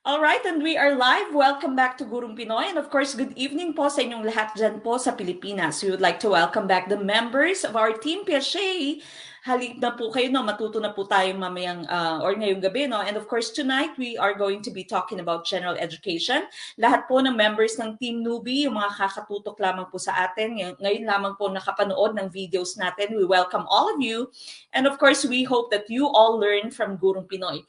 All right, and we are live. Welcome back to Gurong Pinoy. And of course, good evening po sa inyong lahat dyan po sa Pilipinas. We would like to welcome back the members of our Team Piaget. Halip na po kayo, no? Matuto na po tayo mamayang or ngayong gabi. No? And of course, tonight we are going to be talking about general education. Lahat po ng members ng Team Newbie, yung mga kakatutok lamang po sa atin, ngayon lamang po nakapanood ng videos natin. We welcome all of you. And of course, we hope that you all learn from Gurong Pinoy.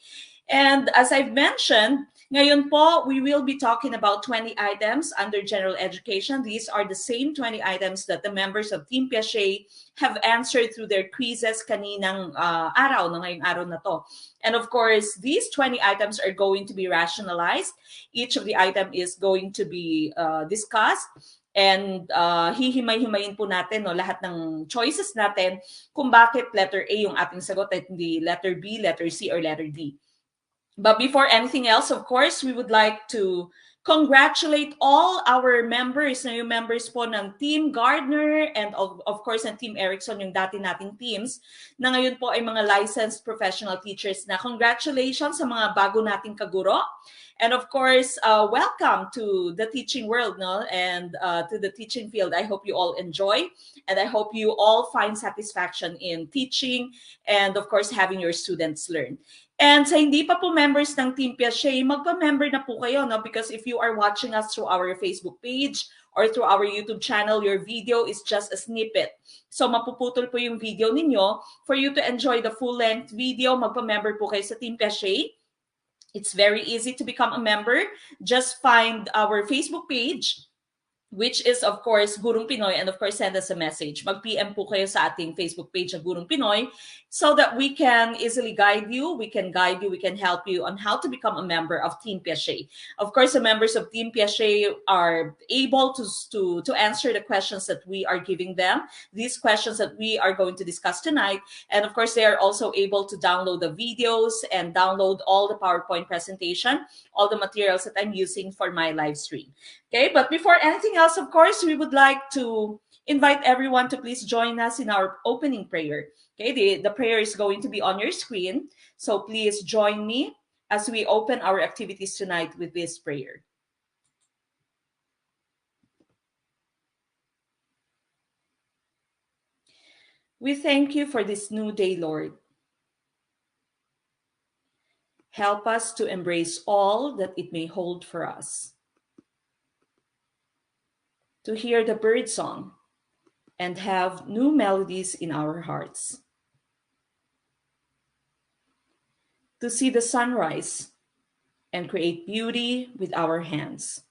And as I've mentioned, ngayon po, we will be talking about 20 items under general education. These are the same 20 items that the members of Team Piaget have answered through their quizzes kaninang araw, no, ngayong araw na to. And of course, these 20 items are going to be rationalized. Each of the item is going to be discussed. And hihimay-himayin po natin no, lahat ng choices natin kung bakit letter A yung ating sagot at hindi letter B, letter C, or letter D. But before anything else, of course, we would like to congratulate all our members, na yung members po ng Team Gardner and of course ng Team Erickson, yung dati nating teams, na ngayon po ay mga licensed professional teachers na. Congratulations sa mga bago nating kaguro. And of course, welcome to the teaching world, no? And to the teaching field. I hope you all enjoy, and I hope you all find satisfaction in teaching and of course having your students learn. And sa hindi pa po members ng Team Piaget, magpa-member na po kayo, no? Because if you are watching us through our Facebook page or through our YouTube channel, your video is just a snippet. So mapuputol po yung video ninyo. For you to enjoy the full-length video, magpa-member po kayo sa Team Piaget. It's very easy to become a member. Just find our Facebook page, which is of course Gurong Pinoy, and of course send us a message. Mag-PM po kayo sa ating Facebook page ng Gurong Pinoy so that we can easily guide you, we can help you on how to become a member of Team Piaget. Of course, the members of Team Piaget are able to answer the questions that we are giving them, these questions that we are going to discuss tonight. And of course, they are also able to download the videos and download all the PowerPoint presentation, all the materials that I'm using for my live stream. Okay, but before anything else, of course, we would like to invite everyone to please join us in our opening prayer. Okay, the prayer is going to be on your screen. So please join me as we open our activities tonight with this prayer. We thank you for this new day, Lord. Help us to embrace all that it may hold for us. To hear the bird song and have new melodies in our hearts. To see the sunrise and create beauty with our hands.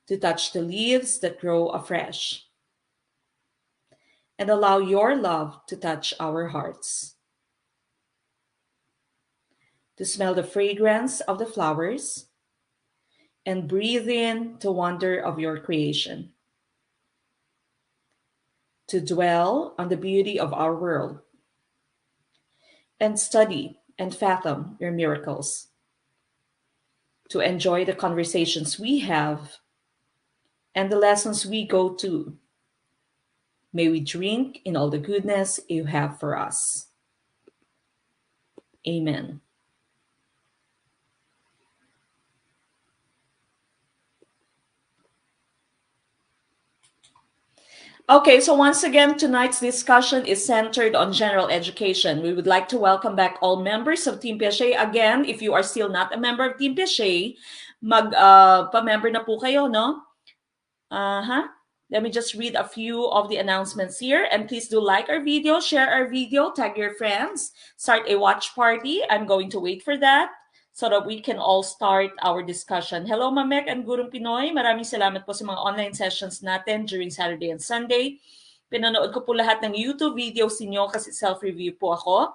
To touch the leaves that grow afresh and allow your love to touch our hearts. To smell the fragrance of the flowers and breathe in the wonder of your creation. To dwell on the beauty of our world and study and fathom your miracles. To enjoy the conversations we have and the lessons we go to. May we drink in all the goodness you have for us. Amen. Okay, so once again, tonight's discussion is centered on general education. We would like to welcome back all members of Team Piaget. Again, if you are still not a member of Team Piaget, pa-member na po kayo, no? Let me just read a few of the announcements here. And please do like our video, share our video, tag your friends, start a watch party. I'm going to wait for that so that we can all start our discussion. Hello, Mamek and Gurong Pinoy. Maraming salamat po sa mga online sessions natin during Saturday and Sunday. Pinanood ko po lahat ng YouTube videos ninyo kasi self-review po ako.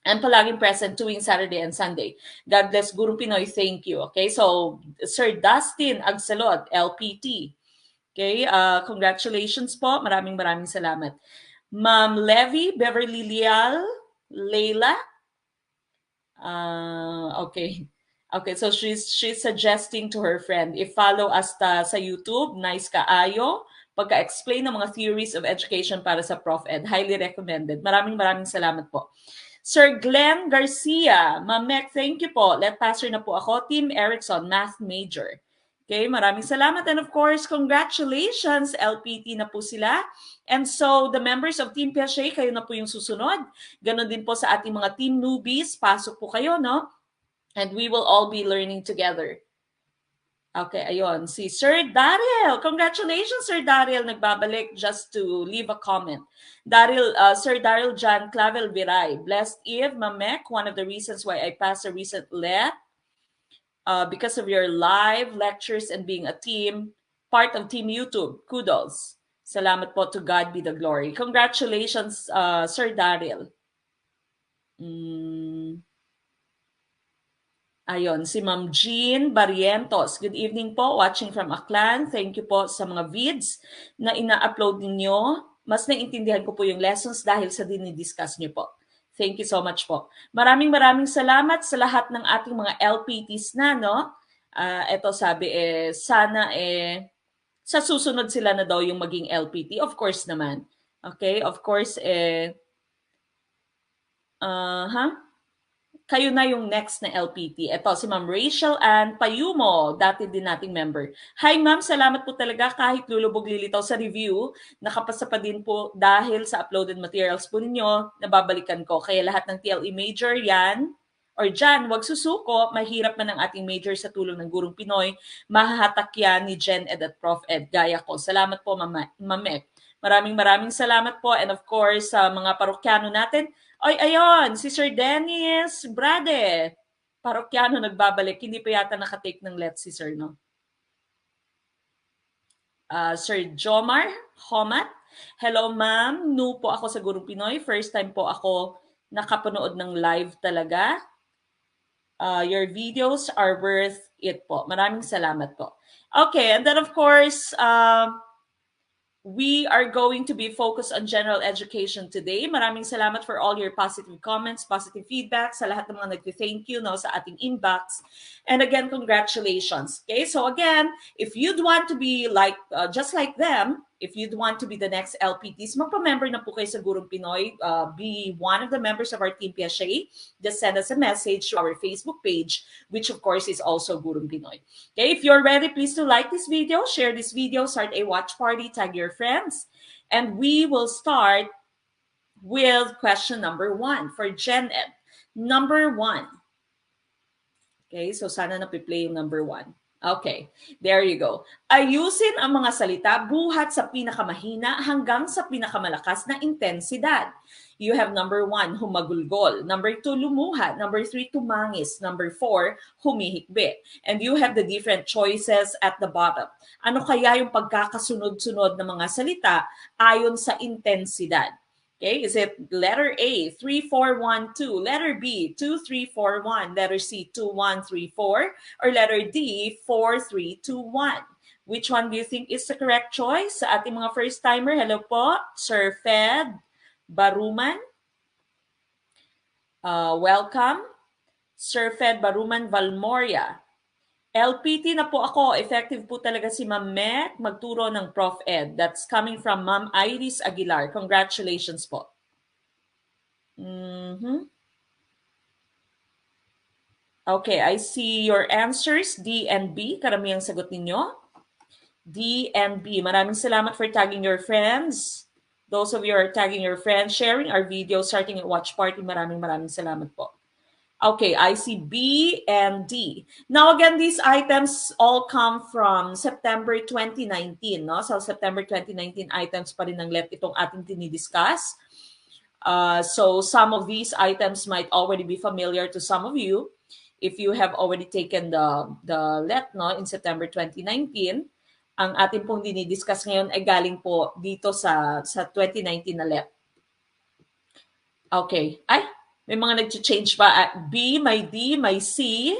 And palaging present tuwing Saturday and Sunday. God bless Gurong Pinoy. Thank you. Okay, so Sir Dustin Agsalot, LPT. Okay, congratulations po. Maraming salamat. Ma'am Levy, Beverly Lial, Leila. Okay, so she's suggesting to her friend, if follow us sa YouTube, nice kaayo, pagka-explain ng mga theories of education para sa Prof Ed. Highly recommended. Maraming salamat po. Sir Glenn Garcia, Ma'am Mek, thank you po. Let passer na po ako. Team Erickson, math major. Okay, maraming salamat. And of course, congratulations, LPT na po sila. And so, the members of Team Piaget, kayo na po yung susunod. Ganon din po sa ating mga team newbies. Pasok po kayo, no? And we will all be learning together. Okay, ayun. Si Sir Daryl. Congratulations, Sir Daryl. Nagbabalik just to leave a comment. Sir Daryl John Clavel Viray. Blessed Eve, Mamek, one of the reasons why I passed a recent LET because of your live lectures and being a team, part of Team YouTube. Kudos. Salamat po, to God be the glory. Congratulations, Sir Daryl. Ayon, si Ma'am Jean Barrientos. Good evening po, watching from Aklan. Thank you po sa mga vids na ina-upload ninyo. Mas naiintindihan ko po yung lessons dahil sa dinidiscuss niyo po. Thank you so much po. Maraming salamat sa lahat ng ating mga LPTs na, no? Ito sabi, sana sa susunod sila na daw yung maging LPT. Of course naman. Okay, of course, kayo na yung next na LPT. Ito, si Ma'am Rachel Ann Payumo, dati din nating member. Hi Ma'am, salamat po talaga kahit lulubog lilitaw sa review. Nakapasa pa din po dahil sa uploaded materials po ninyo, nababalikan ko. Kaya lahat ng TLE major yan, or dyan, wag susuko, mahirap man ang ating major sa tulong ng Gurong Pinoy, mahahatak yan ni GenEd at Prof. Ed. Gaya ko. Salamat po, Mamek. Maraming salamat po. And of course, sa mga parokyano natin, ay, ayon, si Sir Dennis Brade. Parokyano nagbabalik. Hindi pa yata nakatake ng let si Sir, no? Sir Jomar Homat. Hello, ma'am. New po ako sa Gurong Pinoy. First time po ako nakapanood ng live talaga. Your videos are worth it po. Maraming salamat po. Okay, and then of course, we are going to be focused on general education today. Maraming salamat for all your positive comments, positive feedback, sa lahat ng mga nag-thank you, no, sa ating inbox. And again, congratulations. Okay, so again, if you'd want to be like, just like them, if you'd want to be the next LPTs, magpa-member na po kayo sa Gurong Pinoy. Be one of the members of our Team Piaget. Just send us a message to our Facebook page, which of course is also Gurong Pinoy. Okay, if you're ready, please do like this video, share this video, start a watch party, tag your friends. And we will start with question number 1 for GenEd. Number 1. Okay, so sana napi-play yung number 1. Okay, there you go. Ayusin ang mga salita buhat sa pinakamahina hanggang sa pinakamalakas na intensidad. You have number 1, humagulgol. Number 2, lumuha. Number 3, tumangis. Number 4, humihikbi. And you have the different choices at the bottom. Ano kaya yung pagkakasunod-sunod ng mga salita ayon sa intensidad? Okay, is it letter A, 3, 4, 1, 2, letter B, 2, 3, 4, 1, letter C, 2, 1, 3, 4, or letter D, 4, 3, 2, 1? Which one do you think is the correct choice? Sa ating mga first-timer, hello po, Sir Fed Baruman. Welcome. Sir Fed Baruman Valmoria. LPT na po ako. Effective po talaga si Ma'am Mek magturo ng Prof. Ed. That's coming from Ma'am Iris Aguilar. Congratulations po. Okay, I see your answers. D and B. Karamihang sagot ninyo. D and B. Maraming salamat for tagging your friends. Those of you who are tagging your friends, sharing our video, starting at watch party, maraming salamat po. Okay, I see B and D. Now again, these items all come from September 2019. No? So September 2019 items pa rin ng LET itong ating tinidiscuss. So some of these items might already be familiar to some of you if you have already taken the LET, no, in September 2019. Ang ating pong dinidiscuss ngayon ay galing po dito sa 2019 na LET. Okay. May mga nag-change pa. B, may D, may C.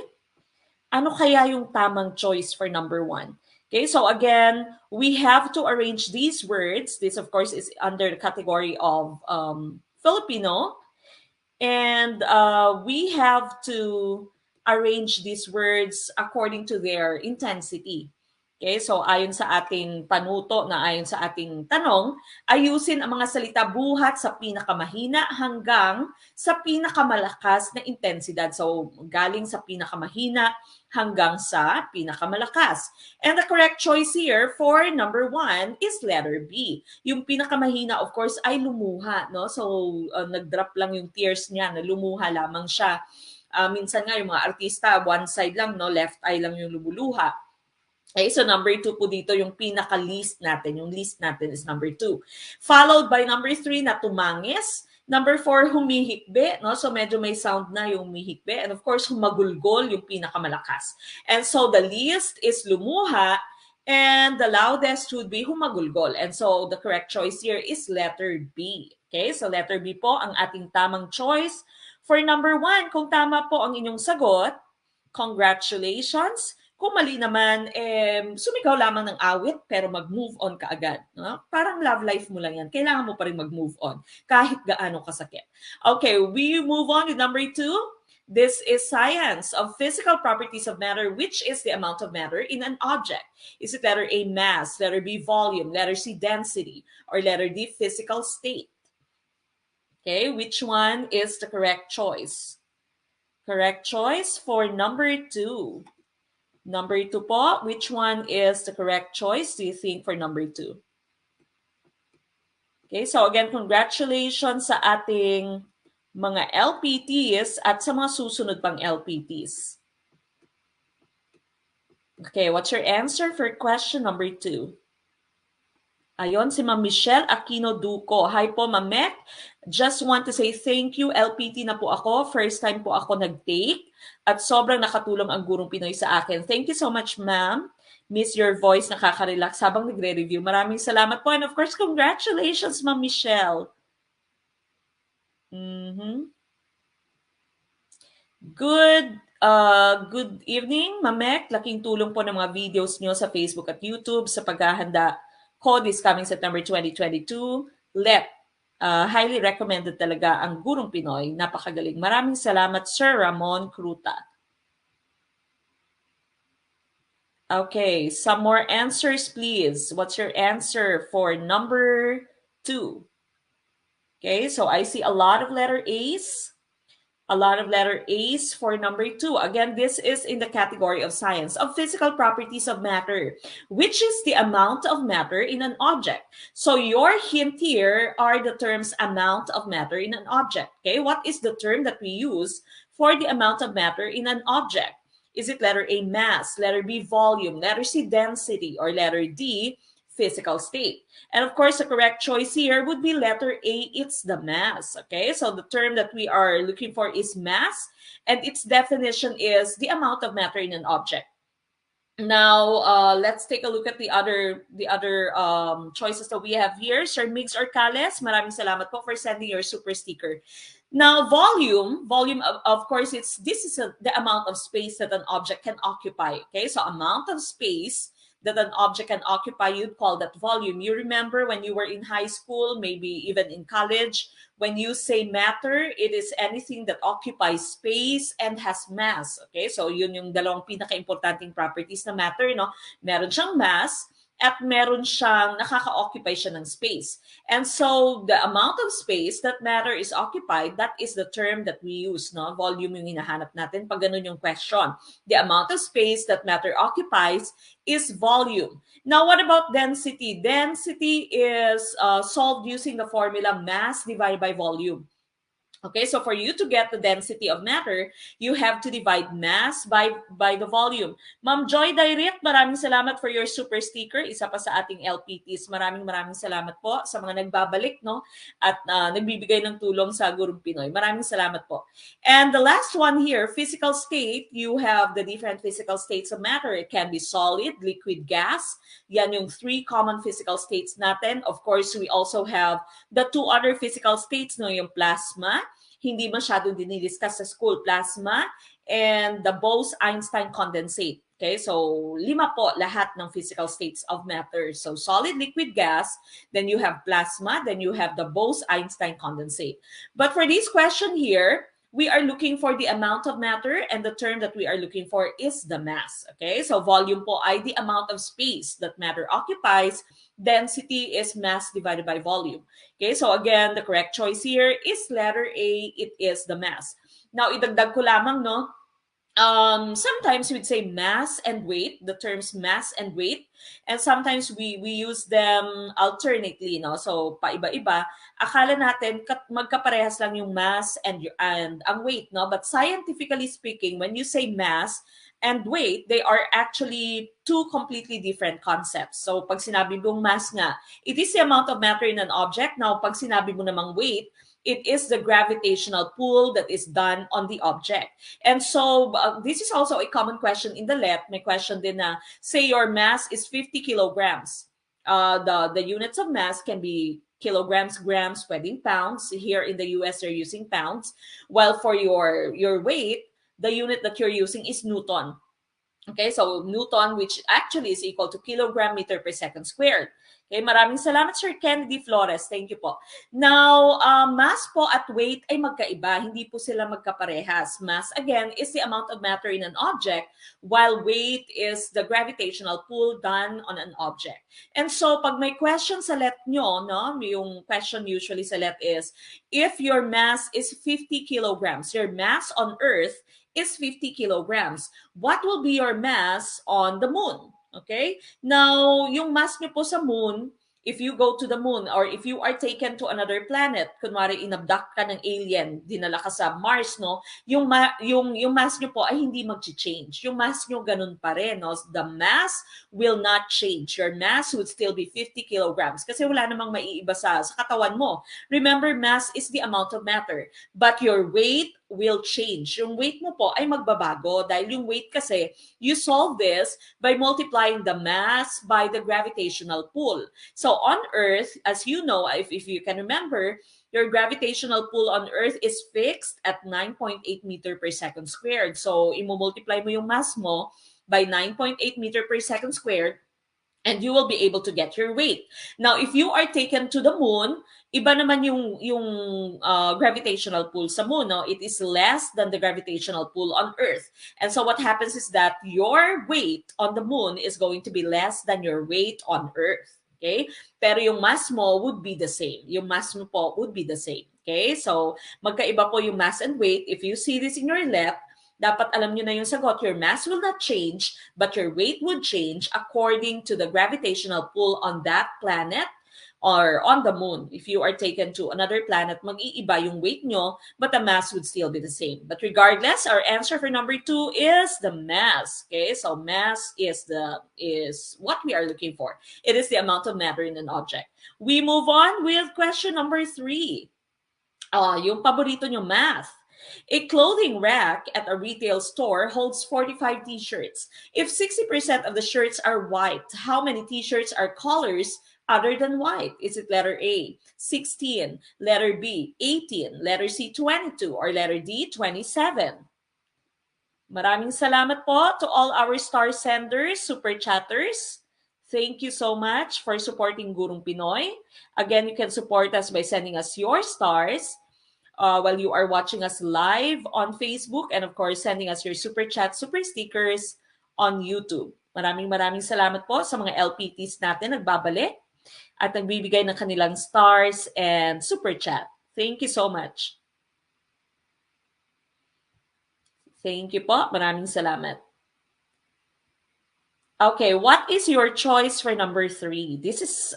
Ano kaya yung tamang choice for number 1? Okay, so again, we have to arrange these words. This, of course, is under the category of Filipino. And we have to arrange these words according to their intensity. Okay, so ayon sa ating panuto na ayon sa ating tanong, ayusin ang mga salita buhat sa pinakamahina hanggang sa pinakamalakas na intensidad. So galing sa pinakamahina hanggang sa pinakamalakas. And the correct choice here for number 1 is letter B. Yung pinakamahina of course ay lumuha, no? So nag-drop lang yung tears niya, na lumuha lamang siya. Minsan nga yung mga artista, one side lang, no? Left eye lang yung lumuluha. Okay, so number 2 po dito yung pinaka-least natin. Yung least natin is number 2. Followed by number 3 na tumangis. Number 4, humihikbi. No? So medyo may sound na yung humihikbi. And of course, humagulgol yung pinakamalakas. And so the least is lumuha. And the loudest would be humagulgol. And so the correct choice here is letter B. Okay, so letter B po ang ating tamang choice. For number 1, kung tama po ang inyong sagot, congratulations. Kung mali naman, sumigaw lamang ng awit pero mag-move on ka agad. No? Parang love life mo lang yan. Kailangan mo pa rin mag-move on kahit gaano kasakit. Okay, we move on to number 2. This is science of physical properties of matter, which is the amount of matter in an object. Is it letter A, mass, letter B, volume, letter C, density, or letter D, physical state? Okay, which one is the correct choice? Correct choice for number 2. Number 2 po, which one is the correct choice, do you think, for number 2? Okay, so again, congratulations sa ating mga LPTs at sa mga susunod pang LPTs. Okay, what's your answer for question number 2? Ayon, si Ma'am Michelle Aquino Duco. Hi po, Ma'am Mek. Just want to say thank you. LPT na po ako. First time po ako nag-take. At sobrang nakatulong ang Gurong Pinoy sa akin. Thank you so much, ma'am. Miss your voice, nakaka-relax habang nagre-review. Maraming salamat po. And of course, congratulations, Ma'am Michelle. Good evening, Ma'am Mek. Laking tulong po ng mga videos niyo sa Facebook at YouTube sa paghahanda ko this coming September 2022. Highly recommended talaga ang Gurong Pinoy. Napakagaling. Maraming salamat, Sir Ramon Cruta. Okay, some more answers, please. What's your answer for number 2? Okay, so I see a lot of letter A's. A lot of letter A's for number 2. Again, this is in the category of science of physical properties of matter, which is the amount of matter in an object. So your hint here are the terms amount of matter in an object. Okay, what is the term that we use for the amount of matter in an object? Is it letter A, mass, letter B, volume, letter C, density, or letter D, physical state? And of course, the correct choice here would be letter A, it's the mass. Okay, so the term that we are looking for is mass, and its definition is the amount of matter in an object. Now, let's take a look at the other choices that we have here. Sir Migs Orcales, maraming salamat po for sending your super sticker. Now, volume of course, this is the amount of space that an object can occupy. Okay, so amount of space that an object can occupy, you'd call that volume. You remember when you were in high school, maybe even in college, when you say matter, it is anything that occupies space and has mass. Okay, so yun yung dalawang pinaka-importanting properties na matter, no? Meron siyang mass at meron siyang nakaka-occupy siya ng space. And so the amount of space that matter is occupied, that is the term that we use, no? Volume yung hinahanap natin pag ganun yung question. The amount of space that matter occupies is volume. Now, what about density? Density is solved using the formula mass divided by volume. Okay, so for you to get the density of matter, you have to divide mass by the volume. Ma'am Joy Direct, maraming salamat for your super sticker. Isa pa sa ating LPTs. Maraming salamat po sa mga nagbabalik, no? At nagbibigay ng tulong sa Gurong Pinoy. Maraming salamat po. And the last one here, physical state, you have the different physical states of matter. It can be solid, liquid, gas. Yan yung 3 common physical states natin. Of course, we also have the 2 other physical states, no? Yung plasma, hindi masyadong dinidiscuss sa school, plasma, and the Bose-Einstein condensate. Okay, so 5 po lahat ng physical states of matter. So solid, liquid, gas, then you have plasma, then you have the Bose-Einstein condensate. But for this question here, we are looking for the amount of matter, and the term that we are looking for is the mass. Okay, so volume po ay the amount of space that matter occupies. Density is mass divided by volume. Okay, so again, the correct choice here is letter A. It is the mass. Now, idagdag ko lamang, no? Sometimes we'd say mass and weight, the terms mass and weight, and sometimes we use them alternately, no? So paiba-iba, akala natin magkaparehas lang yung mass and ang weight, no? But scientifically speaking, when you say mass and weight, they are actually two completely different concepts. So pag sinabi mong mass nga, it is the amount of matter in an object. Now pag sinabi mo namang weight, it is the gravitational pull that is done on the object. And so this is also a common question in the LET. May question din na, say your mass is 50 kilograms. The units of mass can be kilograms, grams, pwedeng pounds. Here in the US, they're using pounds. While for your weight, the unit that you're using is Newton. Okay, so Newton, which actually is equal to kilogram meter per second squared. Okay, maraming salamat, Sir Kennedy Flores. Thank you po. Now, mass po at weight ay magkaiba. Hindi po sila magkaparehas. Mass, again, is the amount of matter in an object, while weight is the gravitational pull done on an object. And so, pag may question sa LET nyo, no, yung question usually sa LET is, if your mass is 50 kilograms, your mass on Earth is 50 kilograms, what will be your mass on the moon? Okay? Now, yung mass nyo po sa moon, if you go to the moon or if you are taken to another planet, kunwari inabduct ka ng alien, dinala ka sa Mars, no? Yung mass nyo po ay hindi mag-change. Yung mass nyo ganun pa rin, no? The mass will not change. Your mass would still be 50 kilograms kasi wala namang maiiba sa katawan mo. Remember, mass is the amount of matter, but your weight will change. Yung weight mo po ay magbabago dahil yung weight kasi, you solve this by multiplying the mass by the gravitational pull. So on Earth, as you know, if you can remember, your gravitational pull on Earth is fixed at 9.8 meter per second squared. So imumultiply mo yung mass mo by 9.8 meter per second squared, and you will be able to get your weight. Now, if you are taken to the moon, iba naman yung gravitational pull sa moon, no? It is less than the gravitational pull on Earth. And so what happens is that your weight on the moon is going to be less than your weight on Earth. Okay? Pero yung mass mo would be the same. Yung mass mo po would be the same. Okay? So, magkaiba po yung mass and weight. If you see this in your left, dapat alam nyo na yung sagot. Your mass will not change, but your weight would change according to the gravitational pull on that planet or on the moon. If you are taken to another planet, mag-iiba yung weight nyo, but the mass would still be the same. But regardless, our answer for number 2 is the mass. Okay, so mass is what we are looking for. It is the amount of matter in an object. We move on with question number 3. Yung paborito nyo, math. A clothing rack at a retail store holds 45 t-shirts. If 60% of the shirts are white, how many t-shirts are colors other than white? Is it letter A, 16, letter B, 18, letter C, 22, or letter D, 27? Maraming salamat po to all our star senders, super chatters. Thank you so much for supporting Gurong Pinoy. Again, you can support us by sending us your stars while you are watching us live on Facebook, and of course, sending us your super chat, super stickers on YouTube. Maraming salamat po sa mga LPTs natin nagbabalik at nagbibigay ng kanilang stars and super chat. Thank you so much. Thank you po. Maraming salamat. Okay, what is your choice for number 3? This is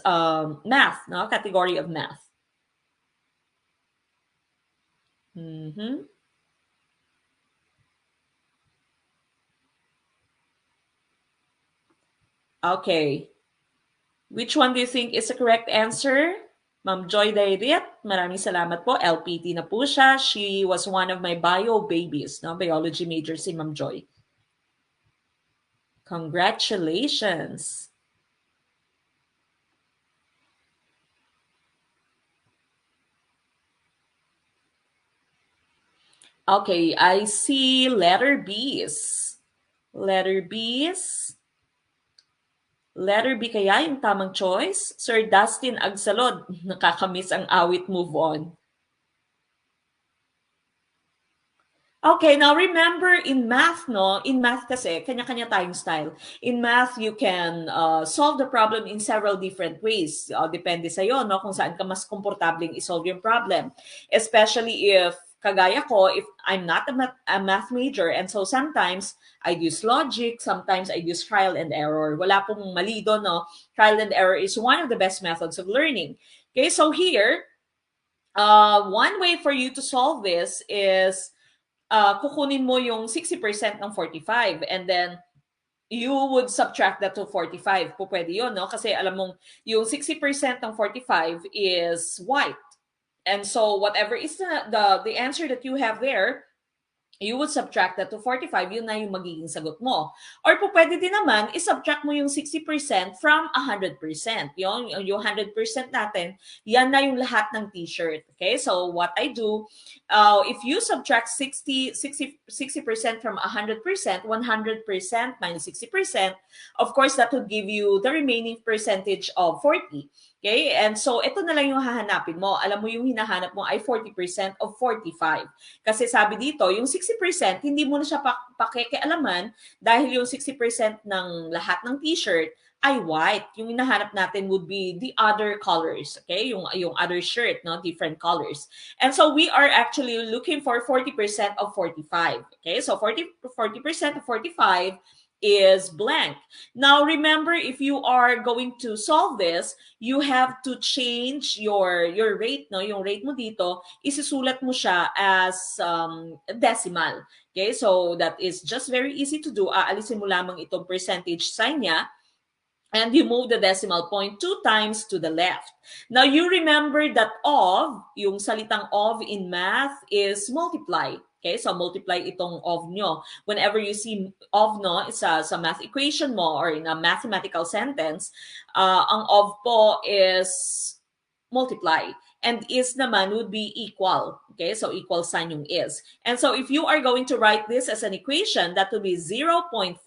math, no? Category of math. Okay. Which one do you think is the correct answer? Ma'am Joy Dairit, maraming salamat po. LPT na po siya. She was one of my bio babies, no? Biology major si Ma'am Joy. Congratulations. Okay, I see letter B's. Letter B's. Letter B kaya yung tamang choice? Sir Dustin Agsalod, nakakamiss ang awit, move on. Okay, now remember in math, no? In math kasi, kanya-kanya tayong style. In math, you can solve the problem in several different ways. Depende sa'yo, no? Kung saan ka mas komportabling isolve yung problem. Especially if, kagaya ko, if I'm not a math major, and so sometimes I use logic, sometimes I use trial and error. Wala pong mali doon, no? Trial and error is one of the best methods of learning. Okay, so here, one way for you to solve this is kukunin mo yung 60% ng 45 and then you would subtract that to 45. Po pwede yun, no? Kasi alam mong yung 60% ng 45 is white. And so whatever is the answer that you have there, you would subtract that to 45, yun na yung magiging sagot mo. Or po pwede din naman, isubtract mo yung 60% from 100%. Yung 100% natin, yan na yung lahat ng t-shirt. Okay, so what I do, if you subtract 60% from 100%, 100% minus 60%, of course, that would give you the remaining percentage of 40. Okay, and so ito na lang yung hahanapin mo. Alam mo yung hinahanap mo ay 40% of 45. Kasi sabi dito, yung 60%, hindi mo na siya pakikialaman dahil yung 60% ng lahat ng t-shirt ay white. Yung hinahanap natin would be the other colors, okay? Yung other shirt, no? Different colors. And so we are actually looking for 40% of 45, okay? So 40% of 45 is blank. Now, remember, if you are going to solve this, you have to change your rate, no? Yung rate mo dito, isusulat mo siya as decimal. Okay, so that is just very easy to do. Aalisin mo lamang itong percentage sign niya, and you move the decimal point 2 times to the left. Now, you remember that of, yung salitang of in math is multiply. Okay, so multiply itong of nyo. Whenever you see of, no, sa math equation mo or in a mathematical sentence, ang of po is multiply. And is naman would be equal. Okay, so equal sign yung is. And so if you are going to write this as an equation, that would be 0.4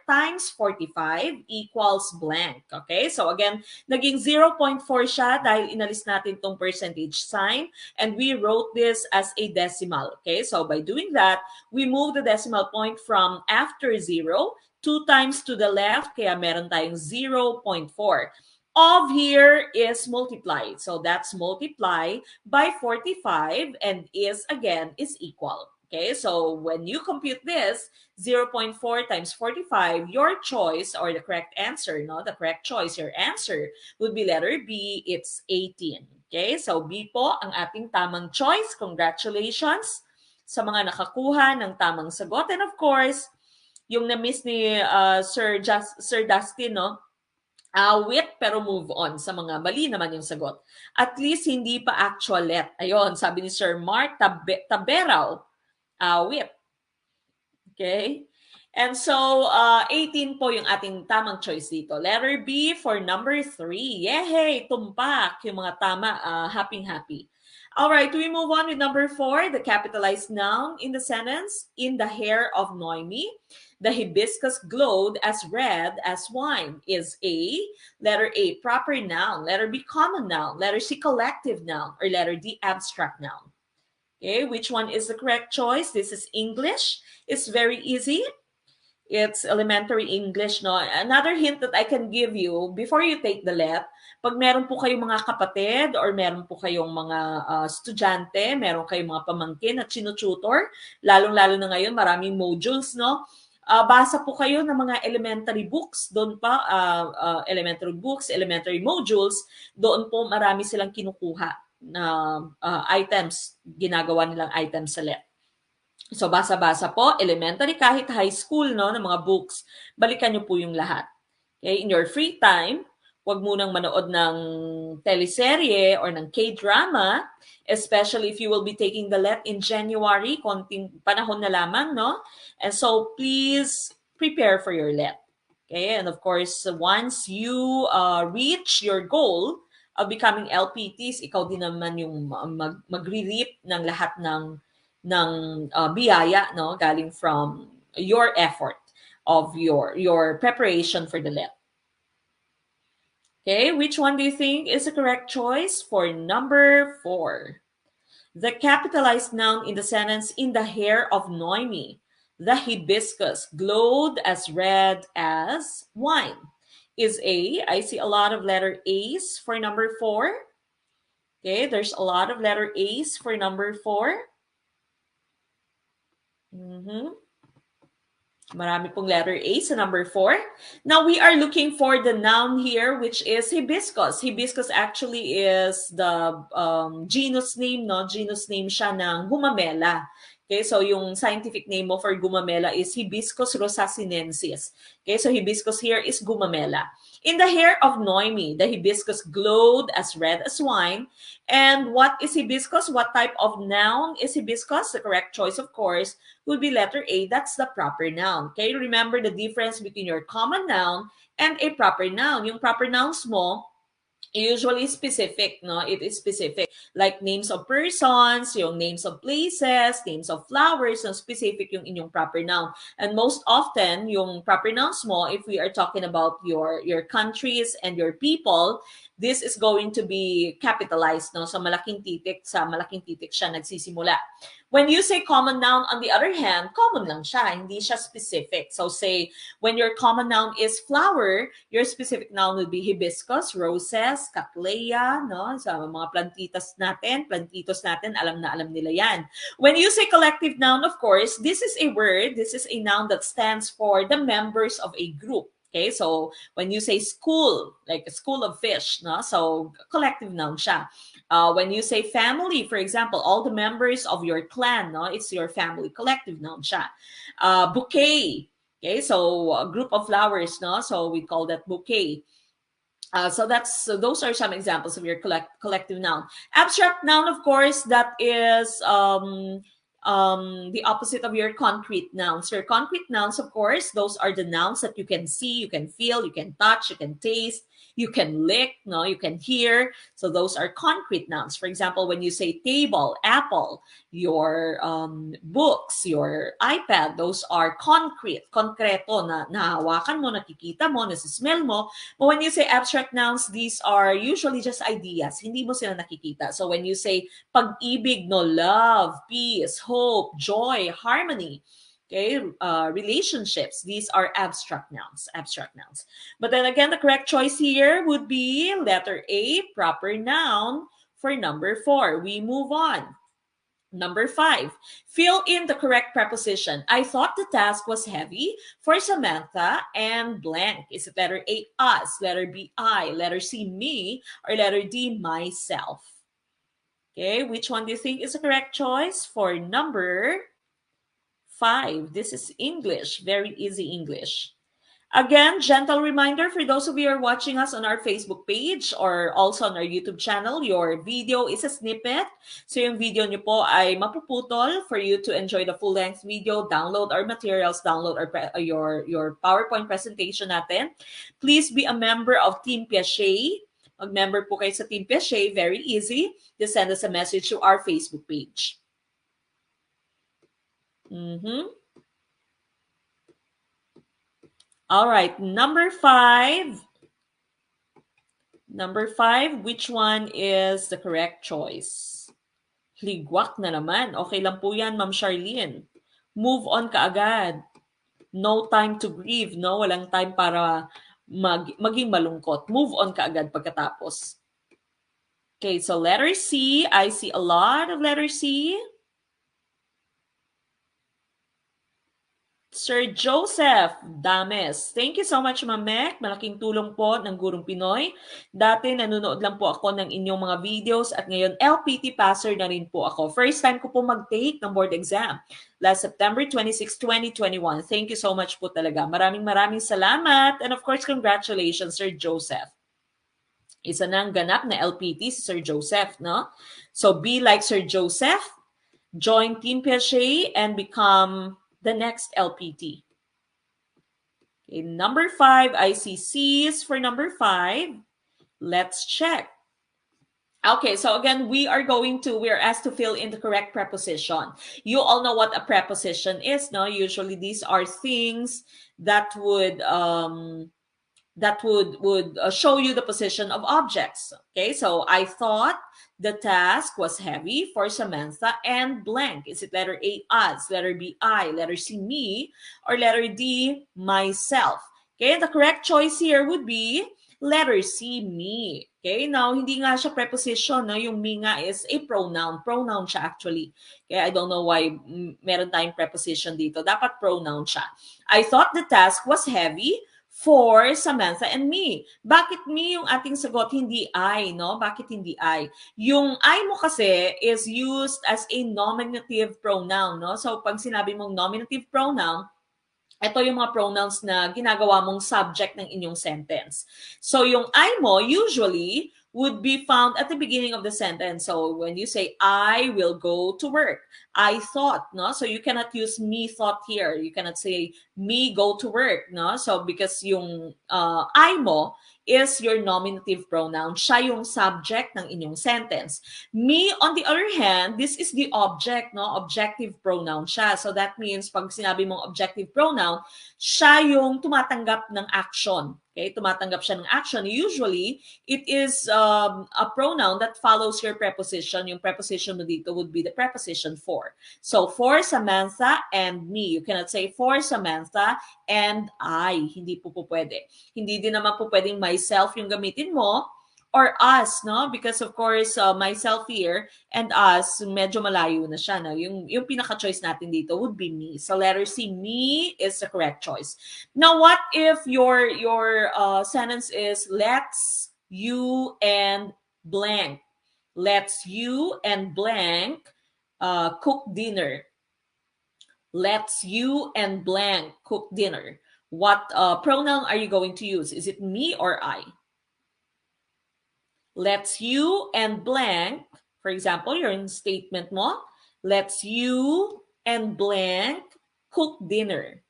times 45 equals blank. Okay, so again, naging 0.4 siya dahil inalis natin tong percentage sign and we wrote this as a decimal. Okay, so by doing that, we move the decimal point from after 0, 2 times to the left, kaya meron tayong 0.4. Of here is multiplied. So that's multiply by 45 and is again is equal. Okay, so when you compute this, 0.4 times 45, your choice or the correct answer, no, the correct choice, your answer would be letter B, it's 18. Okay, so B po ang ating tamang choice. Congratulations sa mga nakakuha ng tamang sagot. And of course, yung na-miss ni Sir Dustin, no, awit pero move on sa mga mali naman yung sagot. At least hindi pa actual let. Ayun, sabi ni Sir Mark Taberaw. Awit. Okay? And so, 18 po yung ating tamang choice dito. Letter B for number 3. Yehey! Tumpak yung mga tama. Happy. All right, we move on with number 4, the capitalized noun in the sentence. In the hair of Noemi, the hibiscus glowed as red as wine. Is A, letter A, proper noun, letter B, common noun, letter C, collective noun, or letter D, abstract noun. Okay, which one is the correct choice? This is English. It's very easy. It's elementary English, no? Another hint that I can give you before you take the LET, pag meron po kayong mga kapatid or meron po kayong mga estudyante, meron kayong mga pamangkin at sinututor, lalong-lalo na ngayon, maraming modules, no? Basa po kayo ng mga elementary books, doon pa, elementary books, elementary modules, doon po marami silang kinukuha na items, ginagawa nilang items sa LET. So, basa-basa po, elementary, kahit high school, no, ng mga books, balikan nyo po yung lahat. Okay? In your free time, huwag munang manood ng teleserye or ng K-drama, especially if you will be taking the LET in January, konting panahon na lamang, no? And so, please prepare for your LET. Okay? And of course, once you reach your goal of becoming LPTs, ikaw din naman yung magre-reap ng lahat ng biyaya, no, galing from your effort of your preparation for the LET. Okay, which one do you think is the correct choice for number 4? The capitalized noun in the sentence, in the hair of Noemi, the hibiscus glowed as red as wine, is A. I see a lot of letter A's for number 4. Okay, there's a lot of letter A's for number 4. Marami pong letter A sa number 4. Now, we are looking for the noun here, which is hibiscus. Hibiscus actually is the genus name, no? Genus name siya ng gumamela. Okay, so yung scientific name mo for gumamela is Hibiscus rosasinensis. Okay, so hibiscus here is gumamela. In the hair of Noemi, the hibiscus glowed as red as wine. And what is hibiscus? What type of noun is hibiscus? The correct choice, of course, would be letter A. That's the proper noun. Okay, remember the difference between your common noun and a proper noun. Yung proper nouns mo, usually specific, no? It is specific. Like names of persons, yung names of places, names of flowers, no? Specific yung inyong proper noun. And most often, yung proper nouns mo, if we are talking about your countries and your people, this is going to be capitalized, no? So malaking titik, sa malaking titik siya nagsisimula. When you say common noun, on the other hand, common lang siya, hindi siya specific. So say, when your common noun is flower, your specific noun would be hibiscus, roses, cattleya, no? Sa mga plantitos natin, alam na alam nila yan. When you say collective noun, of course, this is a word, this is a noun that stands for the members of a group. Okay, so when you say school, like a school of fish, no? So collective noun siya. When you say family, for example, all the members of your clan, no? It's your family, collective noun siya. Bouquet, okay, so a group of flowers, no? So we call that bouquet. So those are some examples of your collective noun. Abstract noun, of course, that is the opposite of your concrete nouns. Your concrete nouns, of course, those are the nouns that you can see, you can feel, you can touch, you can taste, you can lick, no, you can hear. So those are concrete nouns. For example, when you say table, apple, your books, your iPad, those are concrete, konkreto na nahawakan mo, nakikita mo, nasismell mo. But when you say abstract nouns, these are usually just ideas. Hindi mo sila nakikita. So when you say pag-ibig, no, love, peace, hope, joy, harmony, okay, relationships, these are abstract nouns, But then again, the correct choice here would be letter A, proper noun, for number 4. We move on. Number 5, fill in the correct preposition. I thought the task was heavy for Samantha and blank. Is it letter A, us, letter B, I, letter C, me, or letter D, myself? Okay, which one do you think is the correct choice for number 5? This is English, very easy English. Again, gentle reminder for those of you who are watching us on our Facebook page or also on our YouTube channel, your video is a snippet. So yung video nyo po ay mapuputol for you to enjoy the full-length video, download our materials, download your PowerPoint presentation natin. Please be a member of Team Piaget. Mag-member po kayo sa Team Piaget, very easy. Just send us a message to our Facebook page. All right, number 5. Number 5, which one is the correct choice? Ligwak na naman. Okay lang po yan, Ma'am Charlene. Move on ka agad. No time to grieve, no? Walang time para maging malungkot. Move on ka agad pagkatapos. Okay, so letter C. I see a lot of letter C. Sir Joseph Dames. Thank you so much, Ma'am Mek. Malaking tulong po ng Gurong Pinoy. Dati nanonood lang po ako ng inyong mga videos at ngayon LPT passer na rin po ako. First time ko po mag-take ng board exam. Last September 26, 2021. Thank you so much po talaga. Maraming salamat. And of course, congratulations, Sir Joseph. Isa nang ganap na LPT si Sir Joseph, no? So be like Sir Joseph, join Team Piaget, and become the next LPT. Okay, number 5, I see C's for number 5. Let's check. Okay, so again, we are asked to fill in the correct preposition. You all know what a preposition is, no? Usually these are things that would that would show you the position of objects. Okay, so I thought the task was heavy for Samantha and blank. Is it letter A, us, letter B, I, letter C, me, or letter D, myself? Okay, the correct choice here would be letter C, me. Okay, now hindi nga siya preposition, no? Yung me nga is a pronoun. Pronoun siya actually. Okay, I don't know why meron tayong preposition dito. Dapat pronoun siya. I thought the task was heavy for Samantha and me. Bakit me yung ating sagot, hindi I, no? Bakit hindi I? Yung I mo kasi is used as a nominative pronoun, no? So, pag sinabi mong nominative pronoun, ito yung mga pronouns na ginagawa mong subject ng inyong sentence. So, yung I mo usually would be found at the beginning of the sentence. So, when you say, I will go to work, I thought, no? So, you cannot use me thought here. You cannot say, me go to work, no? So, because yung I mo is your nominative pronoun. Siya yung subject ng inyong sentence. Me, on the other hand, this is the object, no? Objective pronoun siya. So, that means, pag sinabi mong objective pronoun, siya yung tumatanggap ng action. Okay, tumatanggap siya ng action. Usually, it is a pronoun that follows your preposition. Yung preposition mo dito would be the preposition for. So, for Samantha and me. You cannot say for Samantha and I. Hindi po pwede. Hindi din naman po pwedeng myself yung gamitin mo or us, no? Because of course, myself here and us, medyo malayo na siya. No? Yung pinaka-choice natin dito would be me. So letter C, me is the correct choice. Now, what if your sentence is let's you and blank. Let's you and blank cook dinner. Let's you and blank cook dinner. What pronoun are you going to use? Is it me or I? Let's you and blank, for example, your statement mo, let's you and blank cook dinner.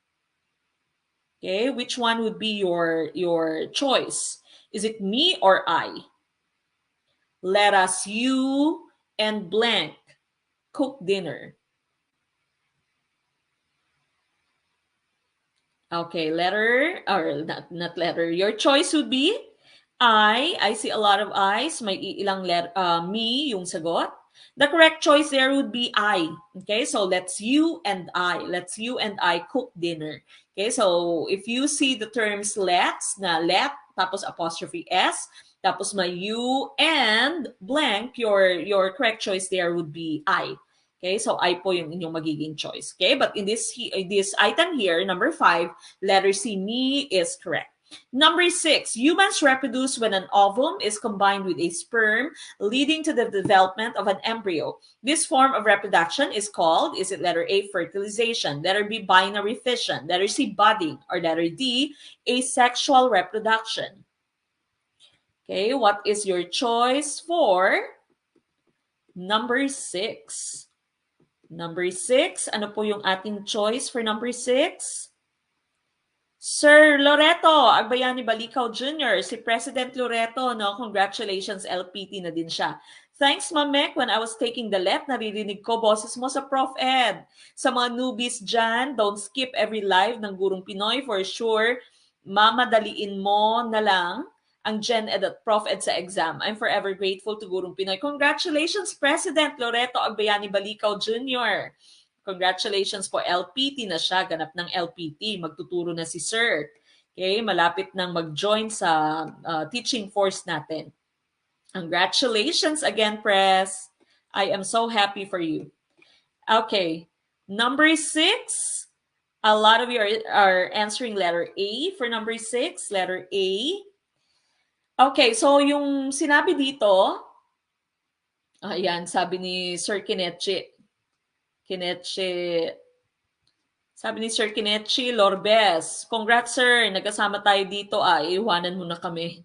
Okay, which one would be your choice? Is it me or I? Let us you and blank cook dinner. Okay, letter, or not letter. Your choice would be I see a lot of I's. May ilang me yung sagot. The correct choice there would be I. Okay, so let's you and I. Let's you and I cook dinner. Okay, so if you see the terms let's, na let, tapos apostrophe S, tapos may you and blank, your correct choice there would be I. Okay, so I po yung inyong magiging choice. Okay, but in this item here, number 5, letter C, me is correct. Number 6, humans reproduce when an ovum is combined with a sperm, leading to the development of an embryo. This form of reproduction is called, is it letter A, fertilization, letter B, binary fission, letter C, budding, or letter D, asexual reproduction? Okay, what is your choice for number 6? Number 6, ano po yung ating choice for number 6? Sir Loreto, Agbayani Balikaw Jr., si President Loreto, no? Congratulations, LPT na din siya. Thanks, Mamek. When I was taking the LET, naririnig ko boses mo sa Prof Ed. Sa mga newbies dyan, don't skip every live ng Gurong Pinoy for sure. Mamadaliin mo na lang ang GenEd at Prof Ed sa exam. I'm forever grateful to Gurong Pinoy. Congratulations, President Loreto Agbayani Balikaw Jr., Congratulations po, LPT na siya, ganap ng LPT, magtuturo na si Sir. Okay, malapit nang mag-join sa teaching force natin. Congratulations again, Press. I am so happy for you. Okay, number 6. A lot of you are answering letter A for number 6, letter A. Okay, so yung sinabi dito, ayan, sabi ni Sir Kinechi, sabi ni Sir Kinechi Lorbes, congrats sir, nagkasama tayo dito, iiwanan mo na kami.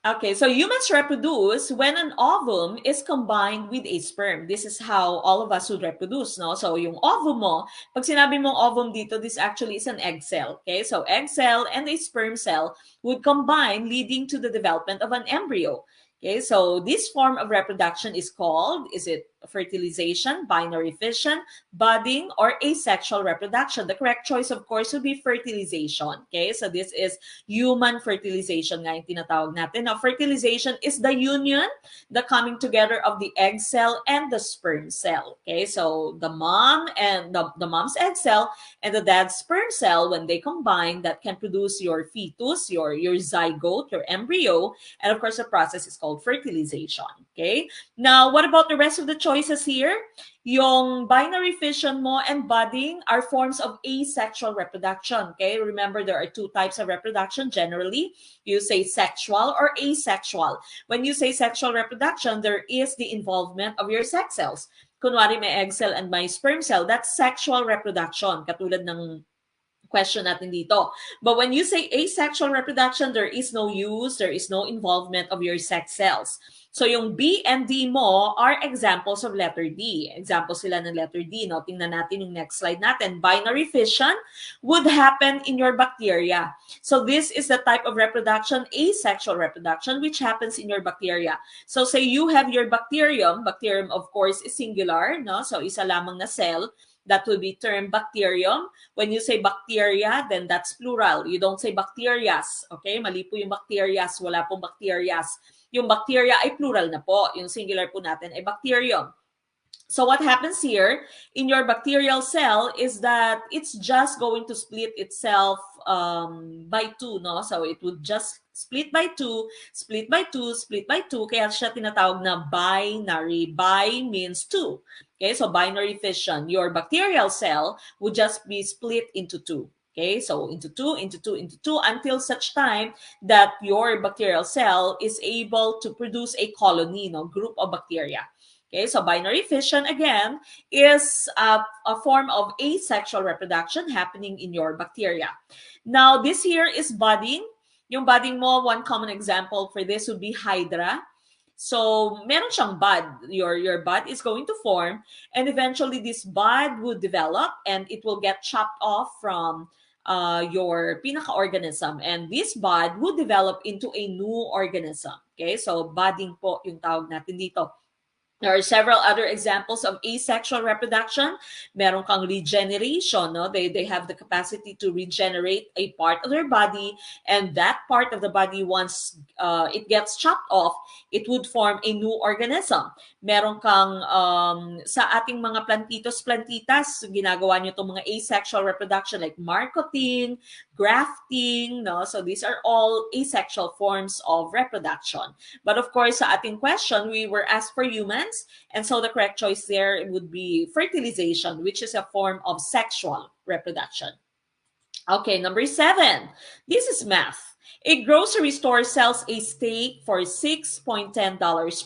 Okay, so humans reproduce when an ovum is combined with a sperm. This is how all of us would reproduce, no? So yung ovum mo, pag sinabi mong ovum dito, this actually is an egg cell. Okay, so egg cell and a sperm cell would combine, leading to the development of an embryo. Okay, so this form of reproduction is called, is it fertilization, binary fission, budding, or asexual reproduction. The correct choice, of course, would be fertilization. Okay, so this is human fertilization nga yung tinatawag natin. Now, fertilization is the union, the coming together of the egg cell and the sperm cell. Okay, so the mom and the mom's egg cell and the dad's sperm cell, when they combine, that can produce your fetus, your zygote, your embryo, and of course the process is called fertilization. Okay, now what about the rest of the choices here? Yung binary fission mo and budding are forms of asexual reproduction. Okay, remember there are two types of reproduction. Generally, you say sexual or asexual. When you say sexual reproduction, there is the involvement of your sex cells. Kunwari may egg cell and may sperm cell, that's sexual reproduction, katulad ng question natin dito. But when you say asexual reproduction, there is no use, there is no involvement of your sex cells. So yung B and D mo are examples of letter D. Examples sila ng letter D. No? Tingnan natin yung next slide natin. Binary fission would happen in your bacteria. So this is the type of reproduction, asexual reproduction, which happens in your bacteria. So say you have your bacterium. Bacterium, of course, is singular. No? So isa lamang na cell. That will be termed bacterium. When you say bacteria, then that's plural. You don't say bacterias. Okay? Mali po yung bacterias. Wala pong bacterias. Yung bacteria ay plural na po. Yung singular po natin ay bacterium. So what happens here in your bacterial cell is that it's just going to split itself by two, no? So it would just split by two, split by two, split by two. Kaya siya tinatawag na binary. Bi means two. Okay, so binary fission. Your bacterial cell would just be split into two. Okay, so into two, into two, into two, until such time that your bacterial cell is able to produce a colony, no, group of bacteria. Okay, so binary fission, again, is a form of asexual reproduction happening in your bacteria. Now, this here is budding. Yung budding mo, one common example for this would be hydra. So, meron siyang bud. Your bud is going to form, and eventually this bud would develop, and it will get chopped off from your pinaka-organism. And this bud would develop into a new organism. Okay, so budding po yung tawag natin dito. There are several other examples of asexual reproduction. Meron kang regeneration, no? They have the capacity to regenerate a part of their body, and that part of the body, once it gets chopped off, it would form a new organism. Meron kang sa ating mga plantitas, ginagawa nyo itong mga asexual reproduction like marketing, grafting, no? So these are all asexual forms of reproduction. But of course, sa ating question, we were asked for humans. And so the correct choice there would be fertilization, which is a form of sexual reproduction. Okay, number 7. This is math. A grocery store sells a steak for $6.10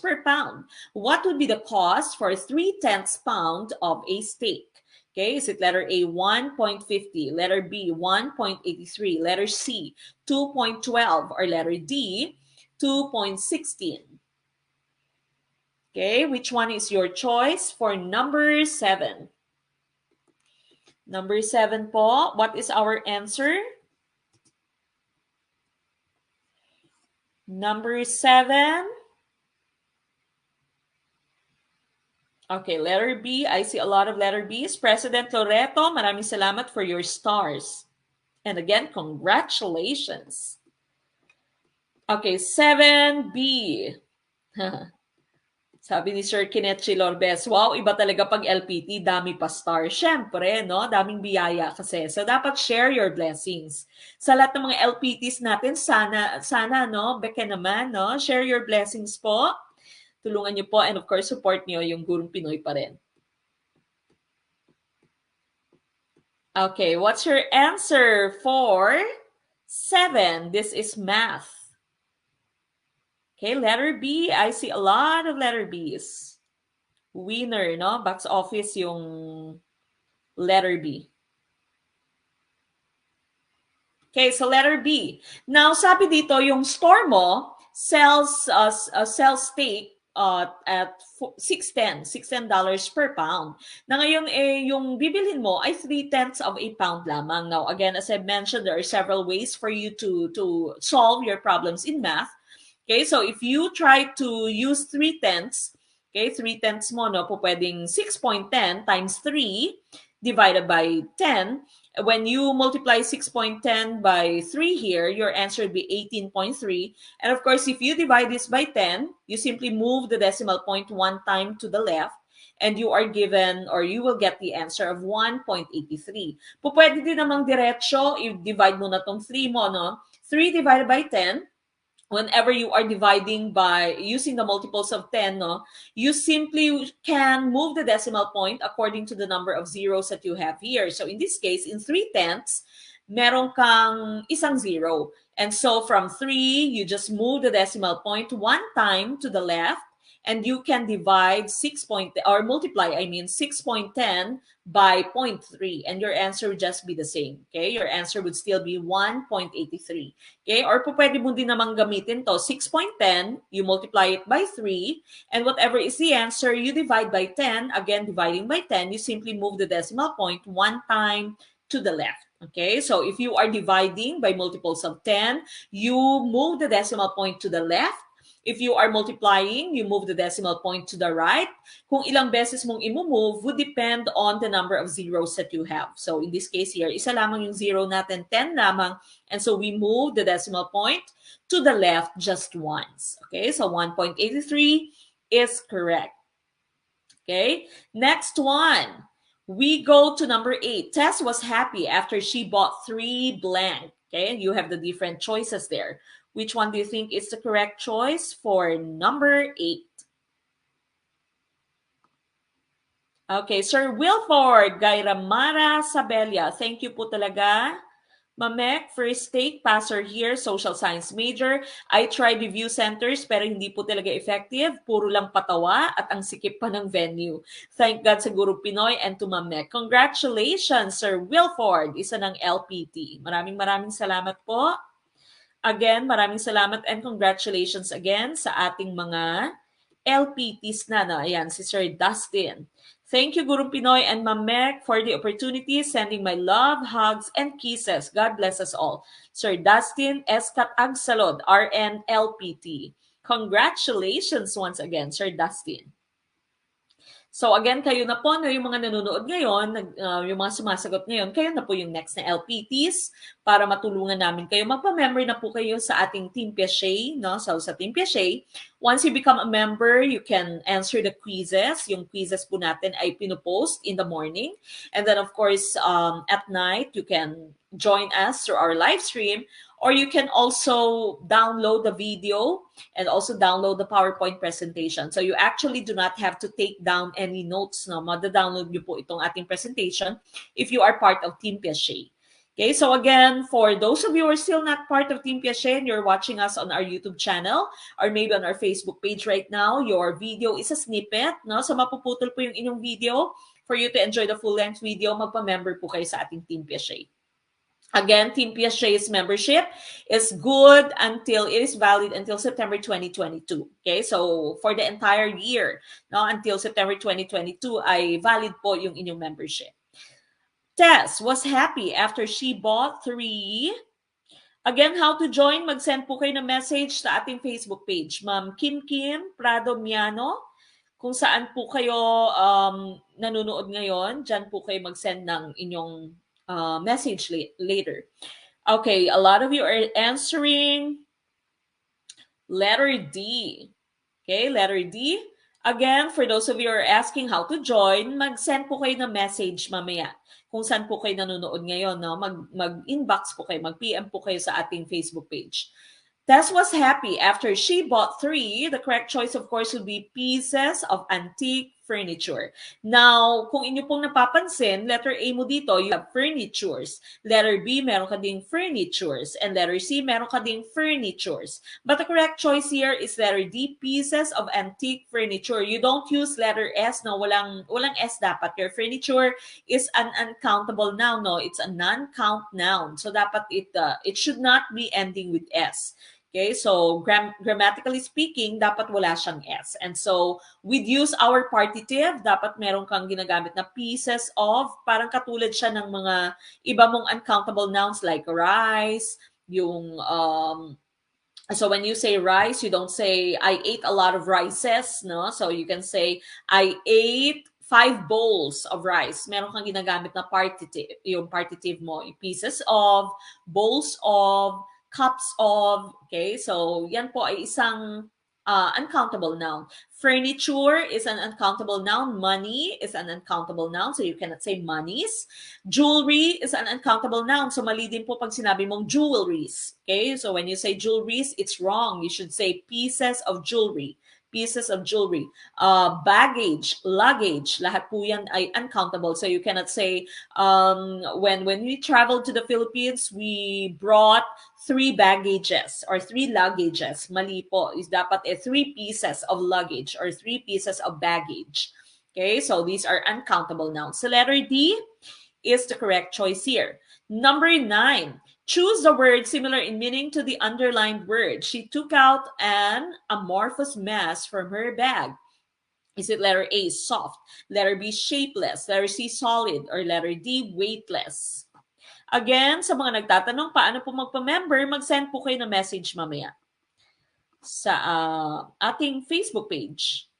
per pound. What would be the cost for 3/10 pound of a steak? Okay, is it letter A, 1.50, letter B, 1.83, letter C, 2.12, or letter D, 2.16? Okay, which one is your choice for number 7? Number 7 po, what is our answer? Number 7. Okay, letter B. I see a lot of letter Bs. President Loreto, maraming salamat for your stars. And again, congratulations. Okay, 7B. Sabi ni Sir Kinechi Lorbes, wow, iba talaga pag LPT, dami pa star. Siyempre, no? Daming biyaya kasi. So, dapat share your blessings. Sa lahat ng mga LPTs natin, sana, no? Beke naman, no? Share your blessings po. Tulungan niyo po, and of course, support niyo yung Gurong Pinoy pa rin. Okay, what's your answer for 7? This is math. Okay, letter B. I see a lot of letter Bs. Winner, no? Box office yung letter B. Okay, so letter B. Now, sabi dito, yung store mo sells steak at $6.10 per pound. Na ngayon, yung bibilhin mo ay 3/10 of a pound lamang. Now, again, as I mentioned, there are several ways for you to solve your problems in math. Okay, so if you try to use 3/10, Okay, 3/10 mo, no? Po pwedeng 6.10 times 3 divided by 10. When you multiply 6.10 by 3 here, your answer would be 18.3. And of course, if you divide this by 10, you simply move the decimal point one time to the left, and you are given, or you will get the answer of 1.83. Po pwede din namang diretso, i-divide mo na tong 3 mo, no? 3 divided by 10, whenever you are dividing by using the multiples of 10, no, you simply can move the decimal point according to the number of zeros that you have here. So in this case, in 3/10, meron kang isang zero. And so from 3, you just move the decimal point one time to the left, and you can divide 6.10 by 0.3, and your answer would just be the same. Okay, your answer would still be 1.83. Okay, or pwede mo din namang gamitin to, 6.10, you multiply it by 3, and whatever is the answer, you divide by 10. Again, dividing by 10, you simply move the decimal point one time to the left. Okay, so if you are dividing by multiples of 10, you move the decimal point to the left. If you are multiplying, you move the decimal point to the right. Kung ilang beses mong i-move would depend on the number of zeros that you have. So in this case here, isa lamang yung zero natin, 10 lamang. And so we move the decimal point to the left just once. Okay, so 1.83 is correct. Okay, next one. We go to number 8. Tess was happy after she bought 3 blank. Okay, you have the different choices there. Which one do you think is the correct choice for number 8? Okay, Sir Wilford Gairamara Sabelia. Thank you po talaga. Mamek, first take, passer here, social science major. I tried review centers pero hindi po talaga effective. Puro lang patawa at ang sikip pa ng venue. Thank God sa Guru Pinoy and to Mamek. Congratulations, Sir Wilford, isa ng LPT. Maraming salamat po. Again, maraming salamat and congratulations again sa ating mga LPTs na. No? Ayan, si Sir Dustin. Thank you, Guru Pinoy and Mamek, for the opportunity, sending my love, hugs, and kisses. God bless us all. Sir Dustin Escat Agsalod, RN LPT. Congratulations once again, Sir Dustin. So again, kayo na po, no, yung mga nanonood ngayon, yung mga sumasagot ngayon, kayo na po yung next na LPTs para matulungan namin kayo. Magpa-member na po kayo sa ating Team Piaget, no? So sa Team Piaget, once you become a member, you can answer the quizzes. Yung quizzes po natin ay pinopost in the morning. And then of course, at night, you can join us through our live stream, or you can also download the video and also download the PowerPoint presentation. So you actually do not have to take down any notes. No? Mada-download nyo po itong ating presentation if you are part of Team Piaget. Okay, so again, for those of you who are still not part of Team Piaget and you're watching us on our YouTube channel or maybe on our Facebook page right now, your video is a snippet. No? So mapuputol po yung inyong video. For you to enjoy the full-length video, magpa-member po kayo sa ating Team Piaget. Again, Team Piaget's membership is good until it is valid until September 2022. Okay, so for the entire year, no, until September 2022, ay valid po yung inyong membership. Tess was happy after she bought 3. Again, how to join? Mag-send po kayo ng message sa ating Facebook page. Ma'am Kim Prado Miano, kung saan po kayo nanonood ngayon, dyan po kayo mag-send ng inyong message later. Okay, a lot of you are answering letter D. Okay, letter D. Again, for those of you who are asking how to join, mag-send po kayo ng message mamaya. Kung saan po kayo nanonood ngayon, no? Mag-inbox po kayo, mag-PM po kayo sa ating Facebook page. Tess was happy after she bought 3. The correct choice, of course, would be pieces of antique furniture. Now, kung inyo pong napapansin, letter A mo dito, you have furnitures. Letter B, meron ka ding furnitures. And letter C, meron ka ding furnitures. But the correct choice here is letter D, pieces of antique furniture. You don't use letter S, no? Walang S dapat. Your furniture is an uncountable noun, no? It's a non-count noun. So dapat it should not be ending with S. Okay, so grammatically speaking, dapat wala siyang S. And so, we'd use our partitive, dapat meron kang ginagamit na pieces of, parang katulad siya ng mga iba mong uncountable nouns like rice, yung So when you say rice, you don't say I ate a lot of rices, no? So you can say I ate 5 bowls of rice. Meron kang ginagamit na partitive, yung partitive mo, pieces of, bowls of, cups of, okay? So yan po ay isang uncountable noun. Furniture is an uncountable noun. Money is an uncountable noun, so you cannot say monies. Jewelry is an uncountable noun. So mali din po pag sinabi mong jewelries. Okay? So when you say jewelries, it's wrong. You should say pieces of jewelry. Pieces of jewelry. Baggage, luggage, lahat po yan ay uncountable. So you cannot say, when we traveled to the Philippines, we brought 3 baggages or 3 luggages. Mali po. Is dapat 3 pieces of luggage or 3 pieces of baggage. Okay? So these are uncountable nouns. The letter D is the correct choice here. Number 9, choose the word similar in meaning to the underlined word. She took out an amorphous mass from her bag. Is it letter A, soft, letter B, shapeless, letter C, solid, or letter D, weightless? Again, sa mga nagtatanong paano po magpa-member, mag-send po kayo ng message mamaya sa ating Facebook page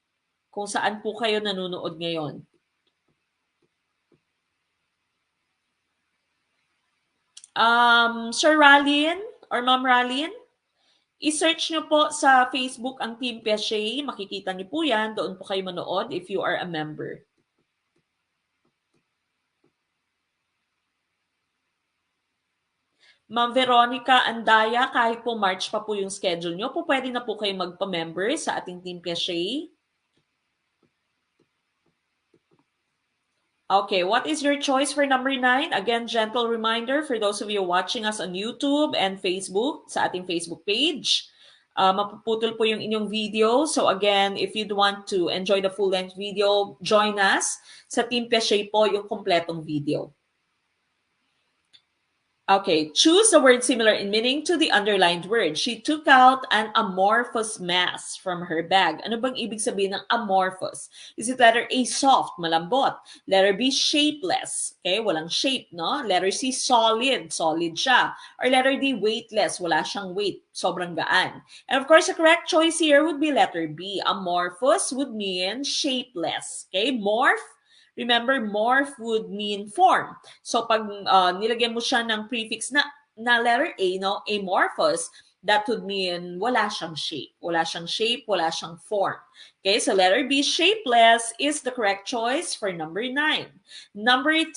kung saan po kayo nanonood ngayon. Sir Ralin or Ma'am Ralin, i-search nyo po sa Facebook ang Team Piaget. Makikita nyo po yan. Doon po kayo manood if you are a member. Ma'am Veronica Andaya, kahit po March pa po yung schedule nyo, po pwede na po kayo magpa-member sa ating Team Piaget. Okay, what is your choice for number 9? Again, gentle reminder for those of you watching us on YouTube and Facebook, sa ating Facebook page. Mapuputol po yung inyong video. So again, if you'd want to enjoy the full-length video, join us. Sa Team Piaget po yung kompletong video. Okay, choose the word similar in meaning to the underlined word. She took out an amorphous mass from her bag. Ano bang ibig sabihin ng amorphous? Is it letter A, soft, malambot? Letter B, shapeless. Okay, walang shape, no? Letter C, solid, solid siya. Or letter D, weightless, wala siyang weight, sobrang gaan. And of course, the correct choice here would be letter B. Amorphous would mean shapeless. Okay, morph. Remember, morph would mean form. So pag nilagyan mo siya ng prefix na letter A, no, amorphous, that would mean wala siyang shape. Wala siyang shape, wala siyang form. Okay, so letter B, shapeless, is the correct choice for number 9. Number 10.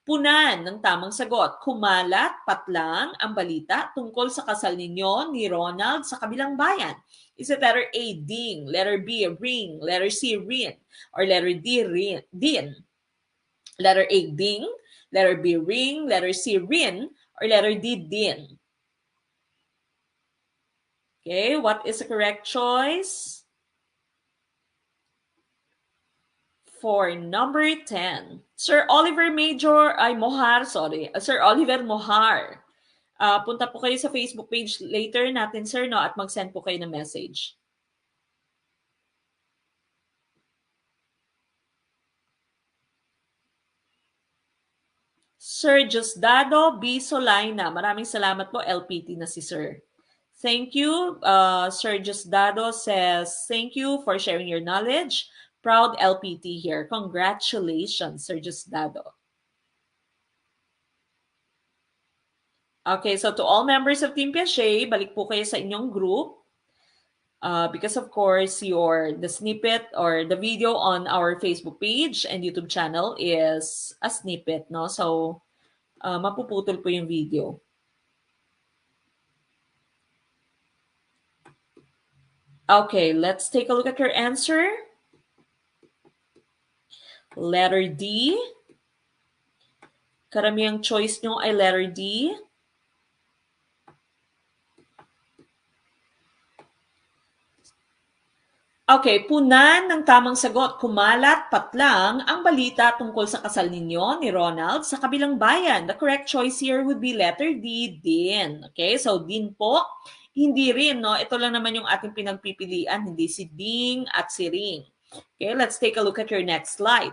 Punan ng tamang sagot. Kumalat, patlang ang balita tungkol sa kasal ninyo ni Ronald sa kabilang bayan. Is it letter A, ding, letter B, ring, letter C, rin, or letter D, rin, din? Letter A, ding, letter B, ring, letter C, rin, or letter D, din? Okay, what is the correct choice? For number 10, Sir Oliver Mohar, Sir Oliver Mohar. Punta po kayo sa Facebook page later natin, sir, no, at mag-send po kayo ng message. Sir Diosdado B. Solaina. Maraming salamat po, LPT na si sir. Thank you. Sir Diosdado says, thank you for sharing your knowledge. Proud LPT here. Congratulations, Sir Diosdado. Okay, so to all members of Team Piaget, balik po kayo sa inyong group. Because of course, the snippet or the video on our Facebook page and YouTube channel is a snippet, no? So, mapuputol po yung video. Okay, let's take a look at your answer. Letter D. Karamihang choice nyo ay letter D. Okay, punan ng tamang sagot. Kumalat, patlang ang balita tungkol sa kasal ninyo ni Ronald sa kabilang bayan. The correct choice here would be letter D, din. Okay, so din po, hindi rin, no? Ito lang naman yung ating pinagpipilian, hindi si ding at si ring. Okay, let's take a look at your next slide.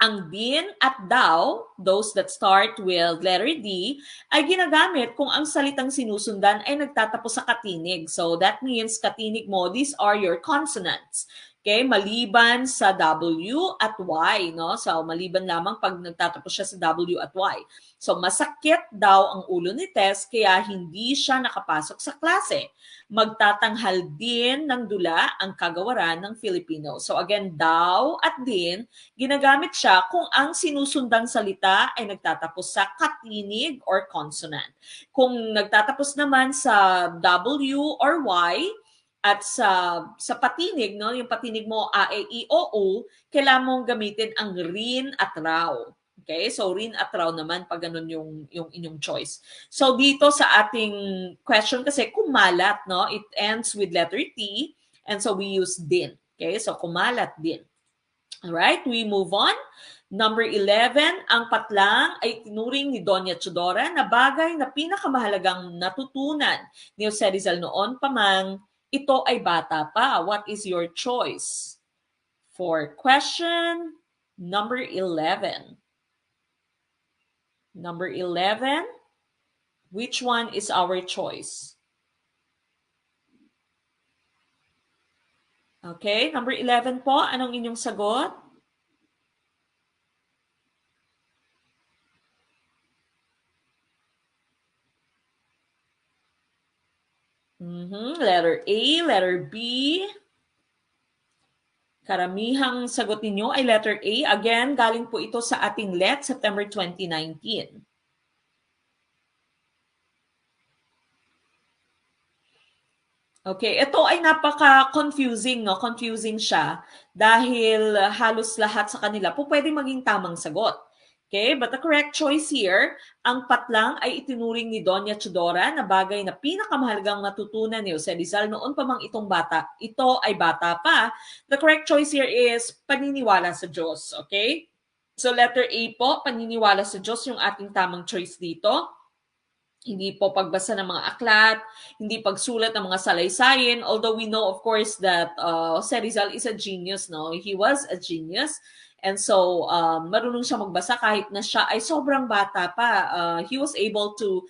Ang din at daw, those that start with letter D, ay ginagamit kung ang salitang sinusundan ay nagtatapos sa katinig. So that means katinig mo, these are your consonants. Okay, maliban sa W at Y, no? So maliban lamang pag nagtatapos siya sa W at Y. So masakit daw ang ulo ni Tess kaya hindi siya nakapasok sa klase. Magtatanghal din ng dula ang kagawaran ng Filipino. So again, daw at din, ginagamit siya kung ang sinusundang salita ay nagtatapos sa katinig or consonant. Kung nagtatapos naman sa W or Y, at sa patinig, no, yung patinig mo a, e, i, o, u, kailangan mong gamitin ang rin at raw. Okay? So rin at raw naman pag ganun yung inyong choice. So dito sa ating question kasi kumalat, no? It ends with letter T and so we use din. Okay? So kumalat din. Alright, we move on. Number 11, ang patlang ay tinuring ni Doña Chodora na bagay na pinakamahalagang natutunan ni Jose Rizal noon pa mang ito ay bata pa. What is your choice? For question number 11. Number 11, which one is our choice? Okay, number 11 po, anong inyong sagot? Letter A, letter B. Karamihang sagot ninyo ay letter A. Again, galing po ito sa ating LET, September 2019. Okay, ito ay napaka-confusing, no? Confusing siya dahil halos lahat sa kanila po pwede maging tamang sagot. Okay, but the correct choice here, ang patlang ay itinuring ni Doña Chodora na bagay na pinakamahalagang natutunan ni Jose Rizal noon pa mang ito ay bata pa. The correct choice here is paniniwala sa Diyos. Okay? So letter A po, paniniwala sa Diyos yung ating tamang choice dito. Hindi po pagbasa ng mga aklat, hindi pagsulat ng mga salaysayin, although we know of course that Jose Rizal is a genius, no? He was a genius. And so, marunong siya magbasa kahit na siya ay sobrang bata pa. He was able to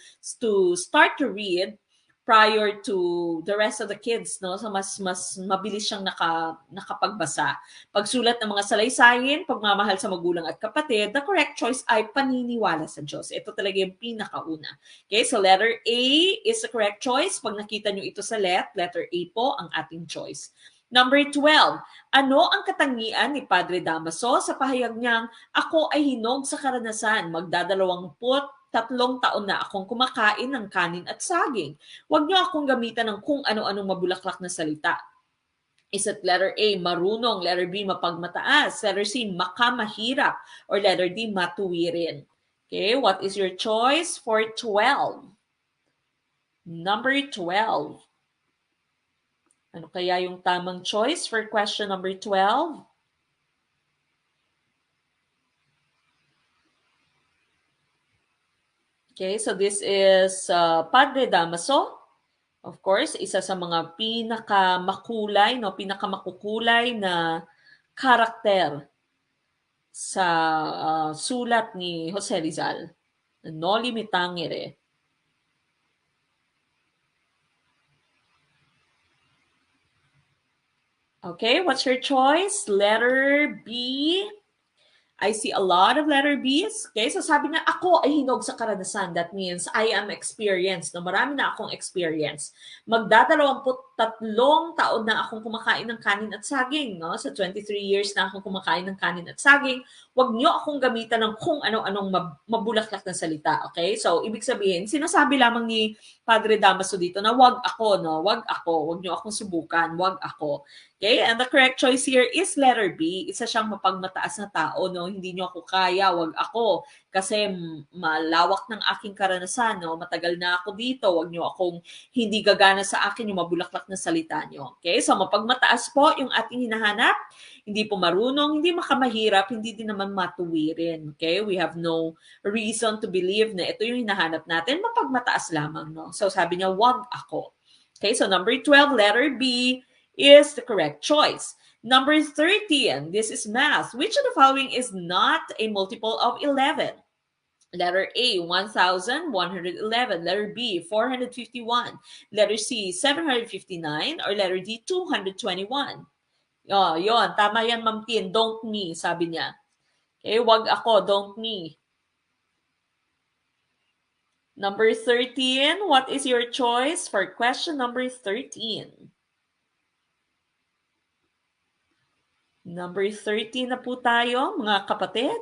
start to read prior to the rest of the kids, no? So mas mabilis siyang nakapagbasa. Pagsulat ng mga salaysayin, pagmamahal sa magulang at kapatid, the correct choice ay paniniwala sa Diyos. Ito talaga yung pinakauna. Okay, so letter A is the correct choice. Pag nakita nyo ito sa letter A po ang ating choice. Number 12, ano ang katangian ni Padre Damaso sa pahayag niyang ako ay hinog sa karanasan, magdadalawamput-tatlong taon na akong kumakain ng kanin at saging. Huwag niyo akong gamitan ng kung ano-anong mabulaklak na salita. Is it letter A, marunong, letter B, mapagmataas, letter C, makamahirap, or letter D, matuwirin? Okay, what is your choice for 12? Number 12. Ano kaya yung tamang choice for question number 12? Okay, so this is Padre Damaso. Of course, isa sa mga pinakamakulay, no, pinakamakukulay na karakter sa sulat ni Jose Rizal. Noli me tangere. Okay, what's your choice? Letter B. I see a lot of letter B's. Okay, so sabi niya, ako ay hinog sa karanasan. That means I am experienced. No, marami na akong experience. Magdadalawamput-tatlong taon na akong kumakain ng kanin at saging. No? So 23 years na akong kumakain ng kanin at saging. Huwag niyo akong gamitan ng kung ano-anong mabulaklak na salita. Okay, so ibig sabihin, sinasabi lamang ni Padre Damaso dito na wag ako, no? Wag ako. Wag niyo akong subukan. Wag ako. Okay, and the correct choice here is letter B. Isa siyang mapagmataas na tao, no? Hindi niyo ako kaya, wag ako. Kasi malawak ng aking karanasan, no? Matagal na ako dito, wag niyo akong hindi gagana sa akin yung mabulaklak na salita niyo. Okay, so mapagmataas po yung ating hinahanap. Hindi po marunong, hindi makamahirap, hindi din naman matuwirin. Okay, we have no reason to believe na ito yung hinahanap natin, mapagmataas lamang, no? So sabi niya, wag ako. Okay, so number 12, letter B, is the correct choice. Number 13, this is math. Which of the following is not a multiple of 11? Letter A, 1,111. Letter B, 451. Letter C, 759. Or letter D, 221. Oh, yon. Tama yan, Ma'am Tin. Don't me, sabi niya. Okay, wag ako, don't me. Number 13, what is your choice for question number 13? Number 13 na po tayo, mga kapatid,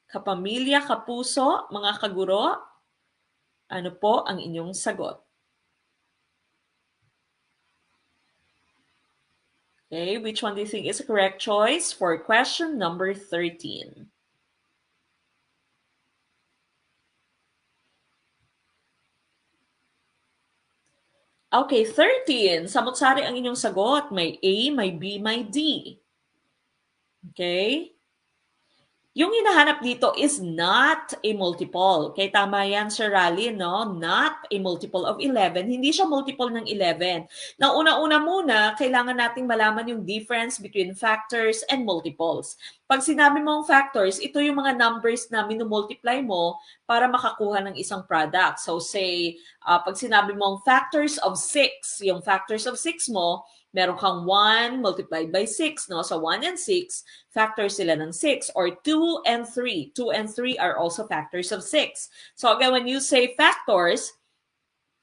kapamilya, kapuso, mga kaguro. Ano po ang inyong sagot? Okay, which one do you think is the correct choice for question number 13? Okay, 13. Samot-sari ang inyong sagot. May A, may B, may D. Okay? Yung hinahanap dito is not a multiple. Okay, tama yan, Sir Rally, no? Not a multiple of 11. Hindi siya multiple ng 11. Na una-una muna, kailangan nating malaman yung difference between factors and multiples. Pag sinabi mong factors, ito yung mga numbers na minumultiply mo para makakuha ng isang product. So say, pag sinabi mong factors of 6, yung factors of 6 mo, meron kang 1 multiplied by 6, no? So 1 and 6, factors sila ng 6. Or 2 and 3. 2 and 3 are also factors of 6. So again, when you say factors,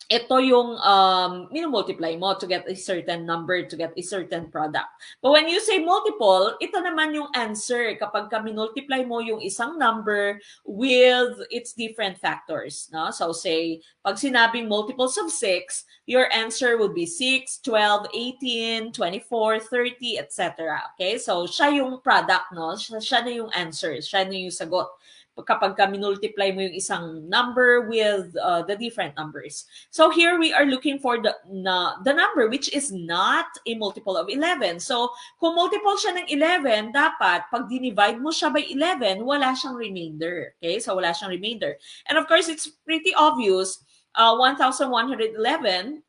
ito yung minumultiply mo to get a certain number, to get a certain product. But when you say multiple, ito naman yung answer kapag ka minultiply mo yung isang number with its different factors. No? So say, pag sinabing multiples of 6, your answer would be 6, 12, 18, 24, 30, etc. Okay? So siya yung product, no? Siya na yung answer, siya na yung sagot kapag ka minultiply mo yung isang number with the different numbers. So here we are looking for the number which is not a multiple of 11. So kung multiple siya ng 11, dapat pag dinivide mo siya by 11, wala siyang remainder. Okay? So wala siyang remainder. And of course, it's pretty obvious. 1,111, 11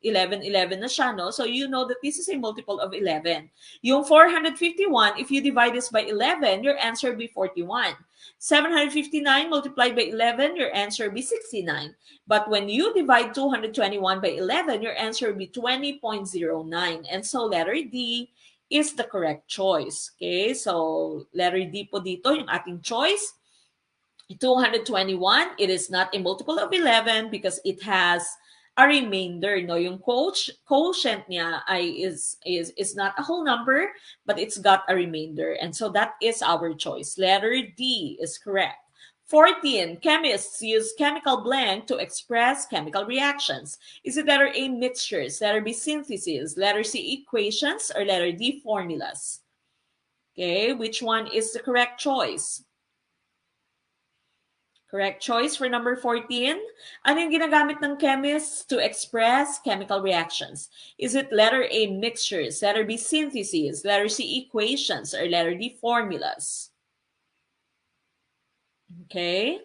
na siya, no? So you know that this is a multiple of 11. Yung 451, if you divide this by 11, your answer will be 41. 759 multiplied by 11, your answer will be 69. But when you divide 221 by 11, your answer will be 20.09. And so letter D is the correct choice. Okay, so letter D po dito yung ating choice. 221, it is not a multiple of 11 because it has a remainder. No, yung quotient niya is not a whole number, but it's got a remainder. And so that is our choice. Letter D is correct. 14, chemists use chemical blank to express chemical reactions. Is it letter A, mixtures, letter B, synthesis, letter C, equations, or letter D, formulas? Okay, which one is the correct choice? Correct choice for number 14. Ano yung ginagamit ng chemists to express chemical reactions? Is it letter A, mixtures, letter B, synthesis, letter C, equations, or letter D, formulas? Okay.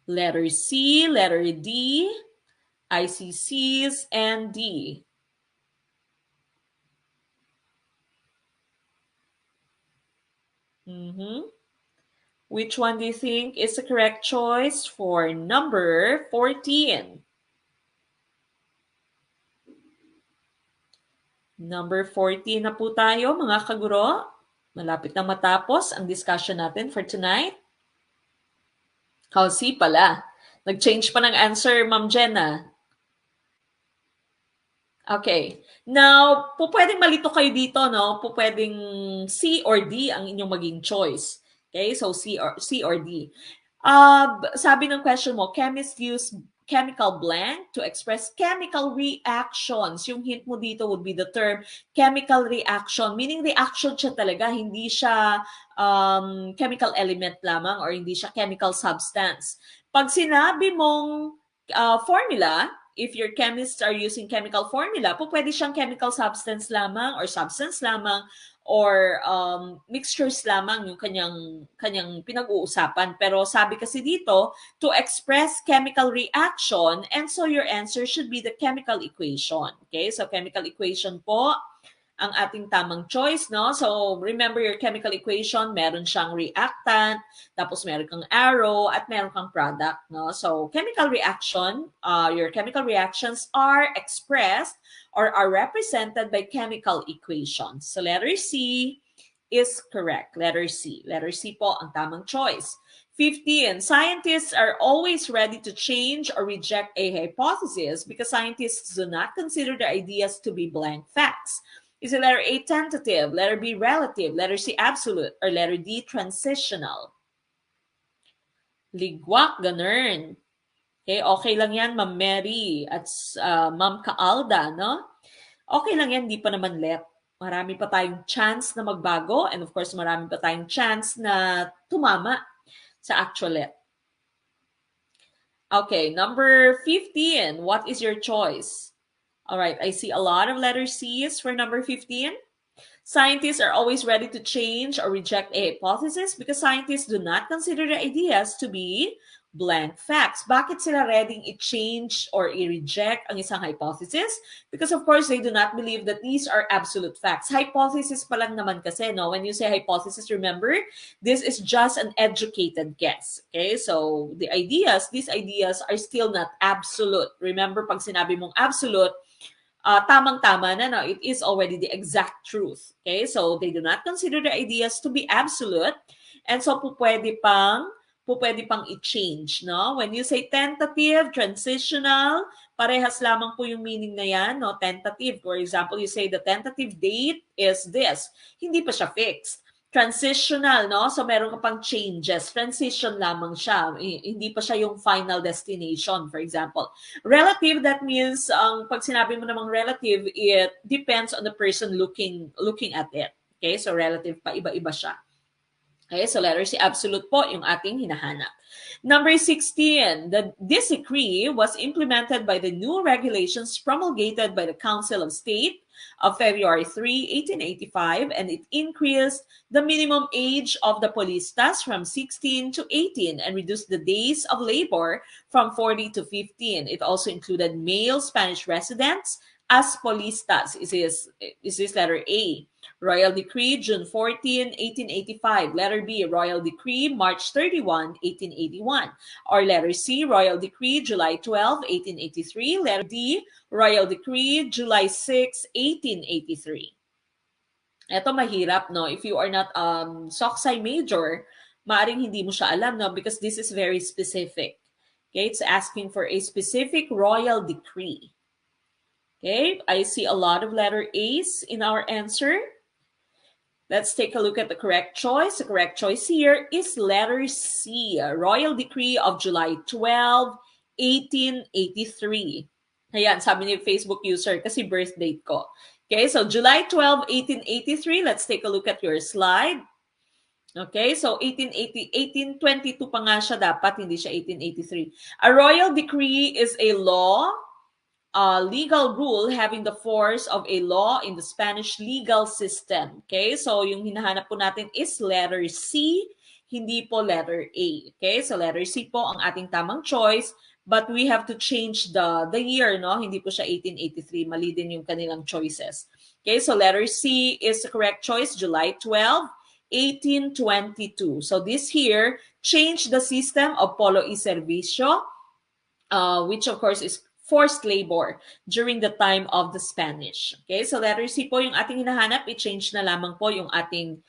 Letter C, letter D, ICCs, and D. Which one do you think is the correct choice for number 14? Number 14 na po tayo, mga kaguro. Malapit na matapos ang discussion natin for tonight. C pala. Nag-change pa ng answer, Ma'am Jenna. Okay. Now, po pwedeng malito kayo dito, no? Po pwedeng C or D ang inyong maging choice. Okay, so C or D. Sabi ng question mo, chemists use chemical blank to express chemical reactions. Yung hint mo dito would be the term chemical reaction, meaning reaction siya talaga, hindi siya chemical element lamang or hindi siya chemical substance. Pag sinabi mong formula, if your chemists are using chemical formula, po pwede siyang chemical substance lamang or substance lamang or mixtures lamang yung kanyang pinag-uusapan. Pero sabi kasi dito, to express chemical reaction, and so your answer should be the chemical equation. Okay, so chemical equation po ang ating tamang choice, no? So, remember your chemical equation, meron siyang reactant, tapos meron kang arrow, at meron kang product, no? So, chemical reaction, your chemical reactions are expressed or are represented by chemical equations. So, letter C is correct. Letter C. Letter C po ang tamang choice. 15. Scientists are always ready to change or reject a hypothesis because scientists do not consider the ideas to be blank facts. Is it letter A, tentative, letter B, relative, letter C, absolute, or letter D, transitional? Ligwak, ganun. Okay, okay lang yan, Ma'am Mary at Ma'am Kaalda, no? Okay lang yan, di pa naman let. Marami pa tayong chance na magbago and of course, marami pa tayong chance na tumama sa actual let. Okay, number 15. What is your choice? All right, I see a lot of letter C's for number 15. Scientists are always ready to change or reject a hypothesis because scientists do not consider the ideas to be blank facts. Bakit sila ready i-change or i-reject ang isang hypothesis? Because of course, they do not believe that these are absolute facts. Hypothesis pa lang naman kasi, no? When you say hypothesis, remember, this is just an educated guess. Okay? So, these ideas are still not absolute. Remember, pag sinabi mong absolute, tamang-tama na, no? It is already the exact truth. Okay? So, they do not consider the ideas to be absolute. And so, pwede pang i-change, no? When you say tentative, transitional, parehas lamang po yung meaning na yan, no? Tentative, for example, you say the tentative date is this. Hindi pa siya fixed. Transitional, no? So, meron ka pang changes. Transition lamang siya. Hindi pa siya yung final destination, for example. Relative, that means, pag sinabi mo namang relative, it depends on the person looking at it. Okay? So, relative pa, iba-iba siya. Okay, so letter C, absolute po yung ating hinahanap. Number 16, this decree was implemented by the new regulations promulgated by the Council of State of February 3, 1885, and it increased the minimum age of the polistas from 16 to 18 and reduced the days of labor from 40 to 15. It also included male Spanish residents as polistas. Is this letter A? Royal Decree, June 14, 1885. Letter B, Royal Decree, March 31, 1881. Or letter C, Royal Decree, July 12, 1883. Letter D, Royal Decree, July 6, 1883. Ito mahirap, no? If you are not soc-sci major, maaring hindi mo siya alam, no? Because this is very specific. Okay, it's asking for a specific royal decree. Okay, I see a lot of letter A's in our answer. Let's take a look at the correct choice. The correct choice here is letter C, Royal Decree of July 12, 1883. Ayan, sabi ni Facebook user, kasi birth date ko. Okay, so July 12, 1883. Let's take a look at your slide. Okay, so 1822 pa nga siya dapat, hindi siya 1883. A royal decree is a law, legal rule having the force of a law in the Spanish legal system. Okay, so yung hinahanap po natin is letter C, hindi po letter A. Okay, so letter C po ang ating tamang choice, but we have to change the year, no? Hindi po siya 1883, mali din yung kanilang choices. Okay, so letter C is the correct choice, July 12, 1822. So this here changed the system of polo y servicio, which of course is forced labor during the time of the Spanish. Okay, so letter C po yung ating hinahanap. I-change na lamang po yung ating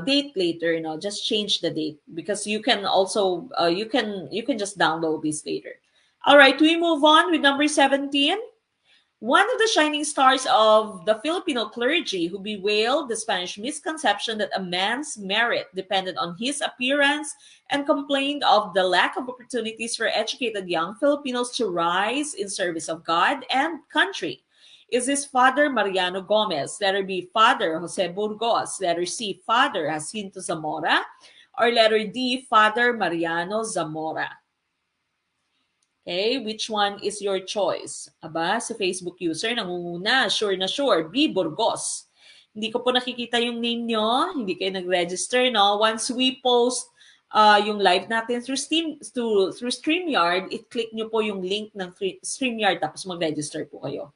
date later. No? Just change the date because you can also, you can just download this later. All right, we move on with number 17. One of the shining stars of the Filipino clergy who bewailed the Spanish misconception that a man's merit depended on his appearance and complained of the lack of opportunities for educated young Filipinos to rise in service of God and country. Is this Father Mariano Gomez? Letter B, Father Jose Burgos. Letter C, Father Jacinto Zamora. Or letter D, Father Mariano Zamora. Okay, which one is your choice? Aba, sa Facebook user, nangunguna, sure na sure, B, Burgos. Hindi ko po nakikita yung name nyo. Hindi kayo nag-register, no? Once we post yung live natin through StreamYard, i-click nyo po yung link ng StreamYard tapos mag-register po kayo.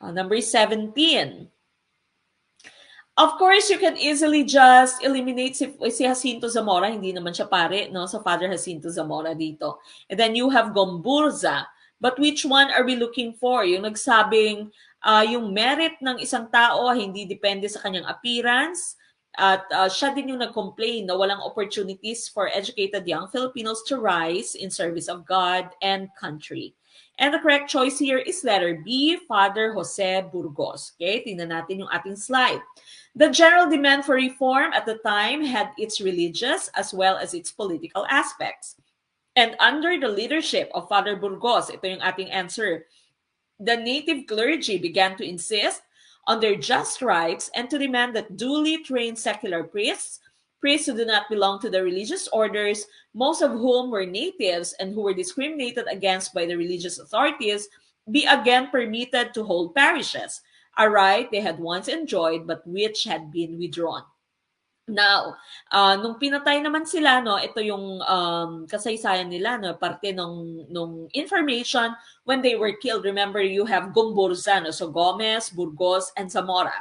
Number 17. Of course, you can easily just eliminate si Jacinto Zamora. Hindi naman siya pare, no? So, Father Jacinto Zamora dito. And then you have Gomburza. But which one are we looking for? Yung nagsabing yung merit ng isang tao hindi depende sa kanyang appearance. At siya din yung nag-complain na walang opportunities for educated young Filipinos to rise in service of God and country. And the correct choice here is letter B, Father Jose Burgos. Okay, tingnan natin yung ating slide. The general demand for reform at the time had its religious as well as its political aspects. And under the leadership of Father Burgos, ito yung ating answer, the native clergy began to insist on their just rights and to demand that duly trained secular priests who do not belong to the religious orders, most of whom were natives and who were discriminated against by the religious authorities, be again permitted to hold parishes, a right they had once enjoyed but which had been withdrawn. Now, nung pinatay naman sila, no, ito yung kasaysayan nila, no, parte nung information when they were killed. Remember, you have Gomburza, no, so Gomez, Burgos, and Zamora.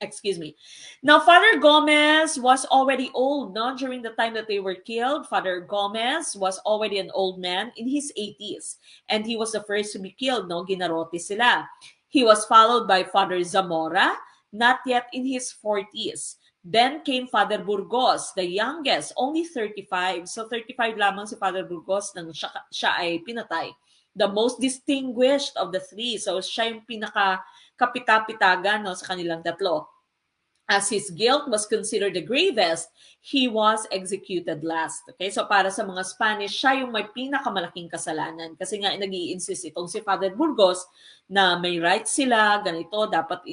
Excuse me. Now, Father Gomez was already old, no? During the time that they were killed, Father Gomez was already an old man in his 80s. And he was the first to be killed, no? Ginarote sila. He was followed by Father Zamora, not yet in his 40s. Then came Father Burgos, the youngest, only 35. So 35 lamang si Father Burgos nang siya ay pinatay. The most distinguished of the three. So siya yung pinaka-kapita-pitagan, no, sa kanilang tatlo. As his guilt was considered the gravest, he was executed last. Okay, so para sa mga Spanish, siya yung may pinakamalaking kasalanan. Kasi nga nag-i-insist itong si Father Burgos na may rights sila, ganito, dapat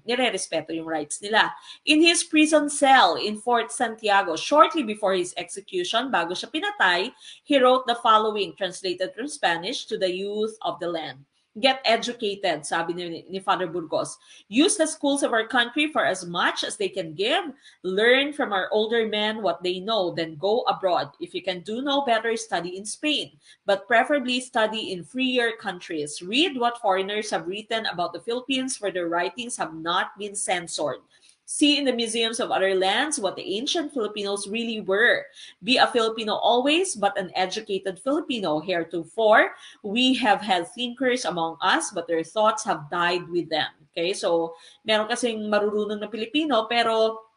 nire-respeto yung rights nila. In his prison cell in Fort Santiago, shortly before his execution, bago siya pinatay, he wrote the following, translated from Spanish, to the youth of the land. Get educated, sabi ni Father Burgos. Use the schools of our country for as much as they can give. Learn from our older men what they know, then go abroad. If you can do no better, study in Spain, but preferably study in freer countries. Read what foreigners have written about the Philippines, for their writings have not been censored. See in the museums of other lands what the ancient Filipinos really were. Be a Filipino always, but an educated Filipino. Heretofore, we have had thinkers among us, but their thoughts have died with them. Okay, so meron kasing marurunong na Pilipino, pero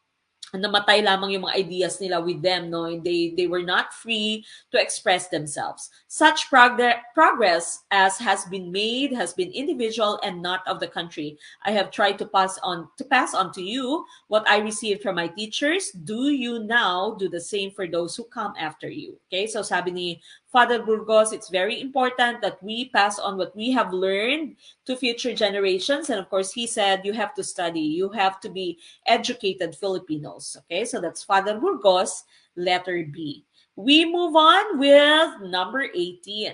namatay lamang yung mga ideas nila with them, no? They were not free to express themselves. Such progress as has been made has been individual and not of the country. I have tried to pass on to you what I received from my teachers. Do you now do the same for those who come after you? Okay, so sabi ni Father Burgos, it's very important that we pass on what we have learned to future generations. And of course, he said, you have to study. You have to be educated Filipinos. Okay, so that's Father Burgos, letter B. We move on with number 18.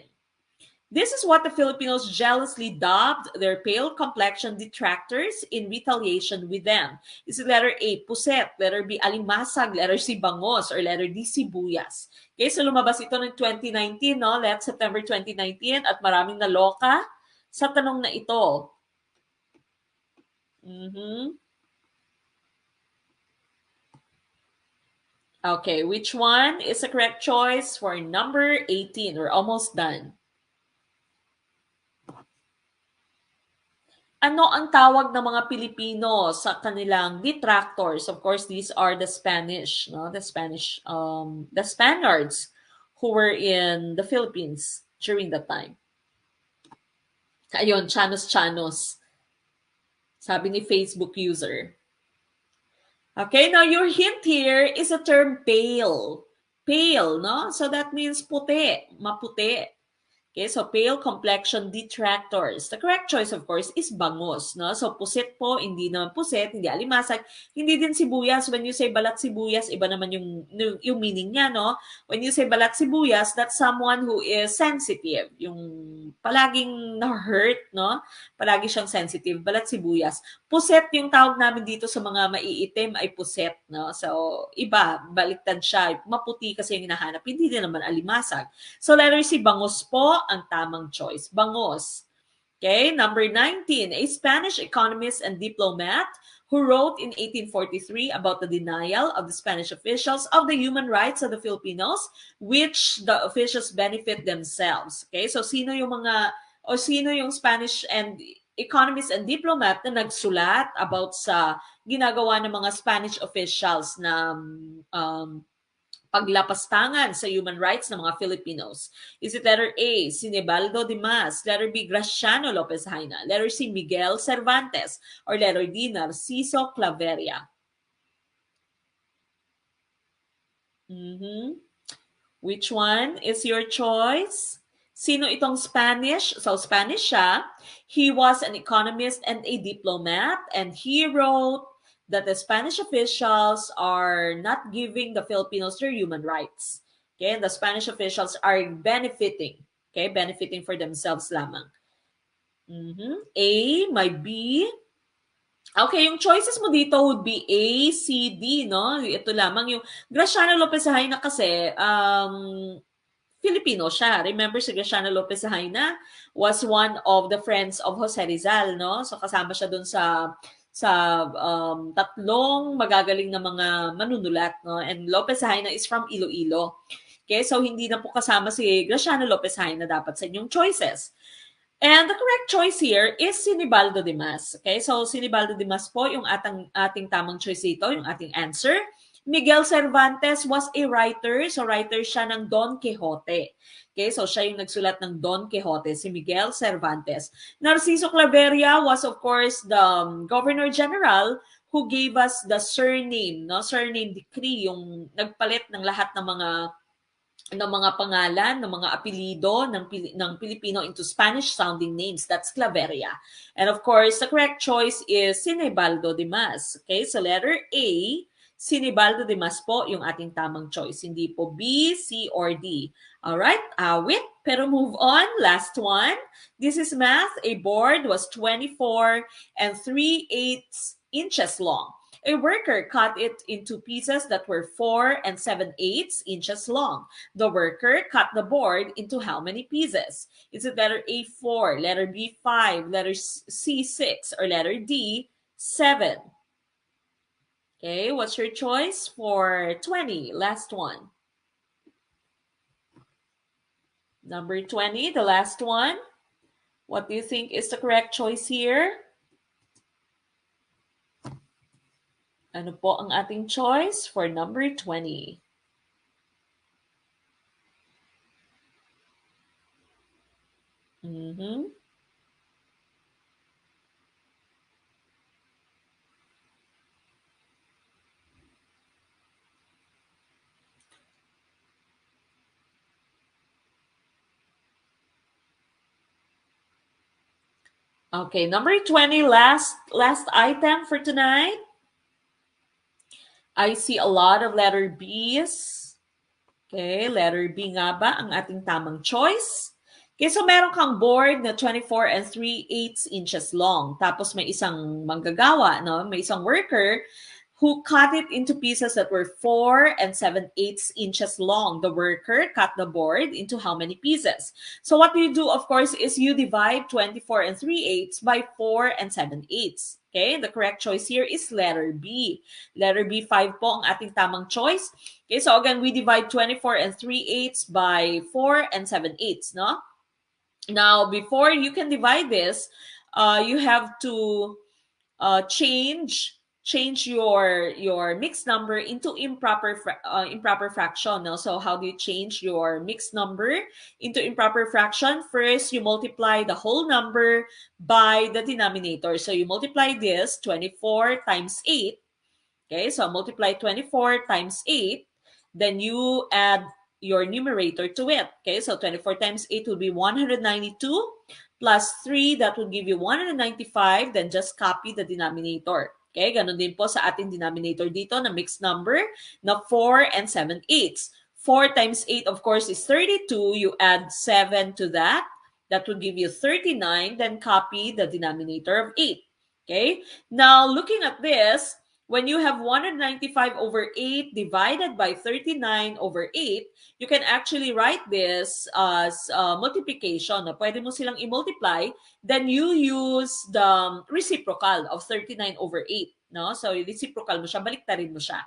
This is what the Filipinos jealously dubbed their pale complexion detractors in retaliation with them. Is it letter A, puset, letter B, alimasag, letter C, bangos, or letter D, sibuyas? Okay, so lumabas ito ng 2019, no? Last September 2019, at maraming naloka sa tanong na ito. Okay, which one is the correct choice for number 18? We're almost done. Ano ang tawag ng mga Pilipino sa kanilang detractors? Of course, these are the Spanish, no? The Spaniards who were in the Philippines during that time. Ayun, Chanos. Sabi ni Facebook user. Okay, now your hint here is a term pale. Pale, no? So that means puti, maputi. Okay, so pale complexion detractors. The correct choice, of course, is bangus. No? So pusit po, hindi naman pusit, hindi alimasag, hindi din sibuyas. When you say balat sibuyas, iba naman yung meaning niya. No? When you say balat sibuyas, that's someone who is sensitive. Yung palaging na-hurt, no? Palagi siyang sensitive. Balat sibuyas. Puset yung tawag namin dito sa mga maiitim ay puset. No? So iba, baliktad siya. Maputi kasi yung hinahanap. Hindi din naman alimasag. So letter C, bangus po ang tamang choice. Bangus. Okay, number 19, a Spanish economist and diplomat who wrote in 1843 about the denial of the Spanish officials of the human rights of the Filipinos, which the officials benefit themselves. Okay, so sino yung Spanish and economist and diplomat na nagsulat about sa ginagawa ng mga Spanish officials na paglapastangan sa human rights ng mga Filipinos? Is it letter A, Sinibaldo Dimas, letter B, Graciano Lopez Haina, letter C, Miguel Cervantes, or letter D, Narciso Claveria? Which one is your choice? Sino itong Spanish? So Spanish siya. He was an economist and a diplomat, and he wrote that the Spanish officials are not giving the Filipinos their human rights. Okay, the Spanish officials are benefiting. Okay, benefiting for themselves lamang. A, my B. Okay, yung choices mo dito would be A, C, D, no? Ito lamang yung Graciano Lopez Haina kasi Filipino siya. Remember, si Graciano Lopez Haina was one of the friends of Jose Rizal, no? So kasama siya dun sa tatlong magagaling na mga manunulat, no? And Lopez Haina is from Iloilo. Okay, so hindi na po kasama si Graciano Lopez Haina dapat sa inyong choices. And the correct choice here is Sinibaldo Dimas. Okay, so Sinibaldo Dimas po yung ating tamang choice dito, yung ating answer. Miguel Cervantes was a writer. So writer siya ng Don Quixote. Okay, so siya yung nagsulat ng Don Quixote, si Miguel Cervantes. Narciso Claveria was of course the Governor General who gave us the surname, no? Surname decree, yung nagpalit ng lahat ng mga pangalan, ng mga apelido ng Pilipino into Spanish-sounding names. That's Claveria. And of course, the correct choice is Sinibaldo Dimas. Okay, so letter A, Sinibaldo Dimas po yung ating tamang choice. Hindi po B, C, or D. Alright, awit. Pero move on. Last one. This is math. A board was 24 and 3/8 inches long. A worker cut it into pieces that were 4 and 7/8 inches long. The worker cut the board into how many pieces? Is it letter A, 4, letter B, 5, letter C, 6, or letter D, 7? Okay, what's your choice for 20? Last one. Number 20, the last one. What do you think is the correct choice here? Ano po ang ating choice for number 20? Okay, number 20, last item for tonight. I see a lot of letter B's. Okay, letter B nga ba ang ating tamang choice? Okay, so meron kang board na 24 and 3/8 inches long. Tapos may isang manggagawa, no? May isang worker who cut it into pieces that were 4 and 7/8 inches long. The worker cut the board into how many pieces? So what you do, of course, is you divide 24 and 3/8 by 4 and 7/8. Okay, the correct choice here is letter B. Letter B, 5 po ang ating tamang choice. Okay, so again, we divide 24 and 3/8 by 4 and 7/8, no? Now, before you can divide this, you have to change your mixed number into improper fraction. No? So how do you change your mixed number into improper fraction? First, you multiply the whole number by the denominator. So you multiply this 24 times 8. Okay, so multiply 24 times 8. Then you add your numerator to it. Okay, so 24 times 8 will be 192 plus 3, that will give you 195. Then just copy the denominator. Okay, ganun din po sa ating denominator dito na mixed number na 4 and 7/8. 4 times 8, of course, is 32. You add 7 to that. That will give you 39. Then copy the denominator of 8. Okay, now looking at this, when you have 195 over 8 divided by 39 over 8, you can actually write this as multiplication. No? Pwede mo silang i-multiply, then you use the reciprocal of 39 over 8. No? So, reciprocal mo siya, baliktarin mo siya.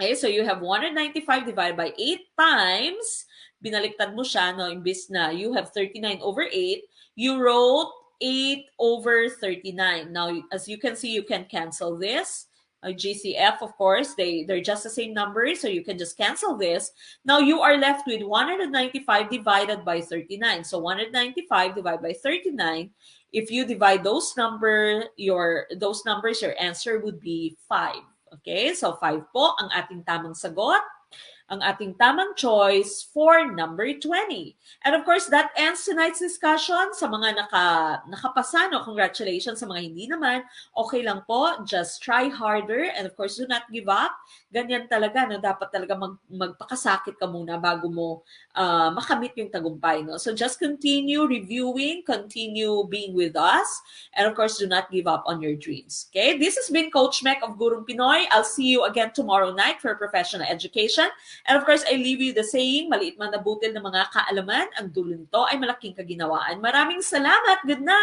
Okay, so you have 195 divided by 8 times, binaliktad mo siya, no? Imbis na you have 39 over 8, you wrote 8 over 39. Now, as you can see, you can cancel this. GCF, of course, they're just the same numbers, so you can just cancel this. Now, you are left with 195 divided by 39. So, 195 divided by 39, if you divide those numbers, your answer would be 5. Okay, so 5 po ang ating tamang sagot, ang ating tamang choice for number 20. And of course, that ends tonight's discussion. Sa mga nakapasa, no, congratulations. Sa mga hindi naman, okay lang po. Just try harder and of course, do not give up. Ganyan talaga, no? Dapat talaga magpakasakit ka muna bago mo makamit yung tagumpay. No? So just continue reviewing, continue being with us, and of course, do not give up on your dreams. Okay, this has been Coach Mek of Gurong Pinoy. I'll see you again tomorrow night for professional education. And of course, I leave you the saying, maliit man na butil ng mga kaalaman, ang dulo nito ay malaking kaginawaan. Maraming salamat. Good night!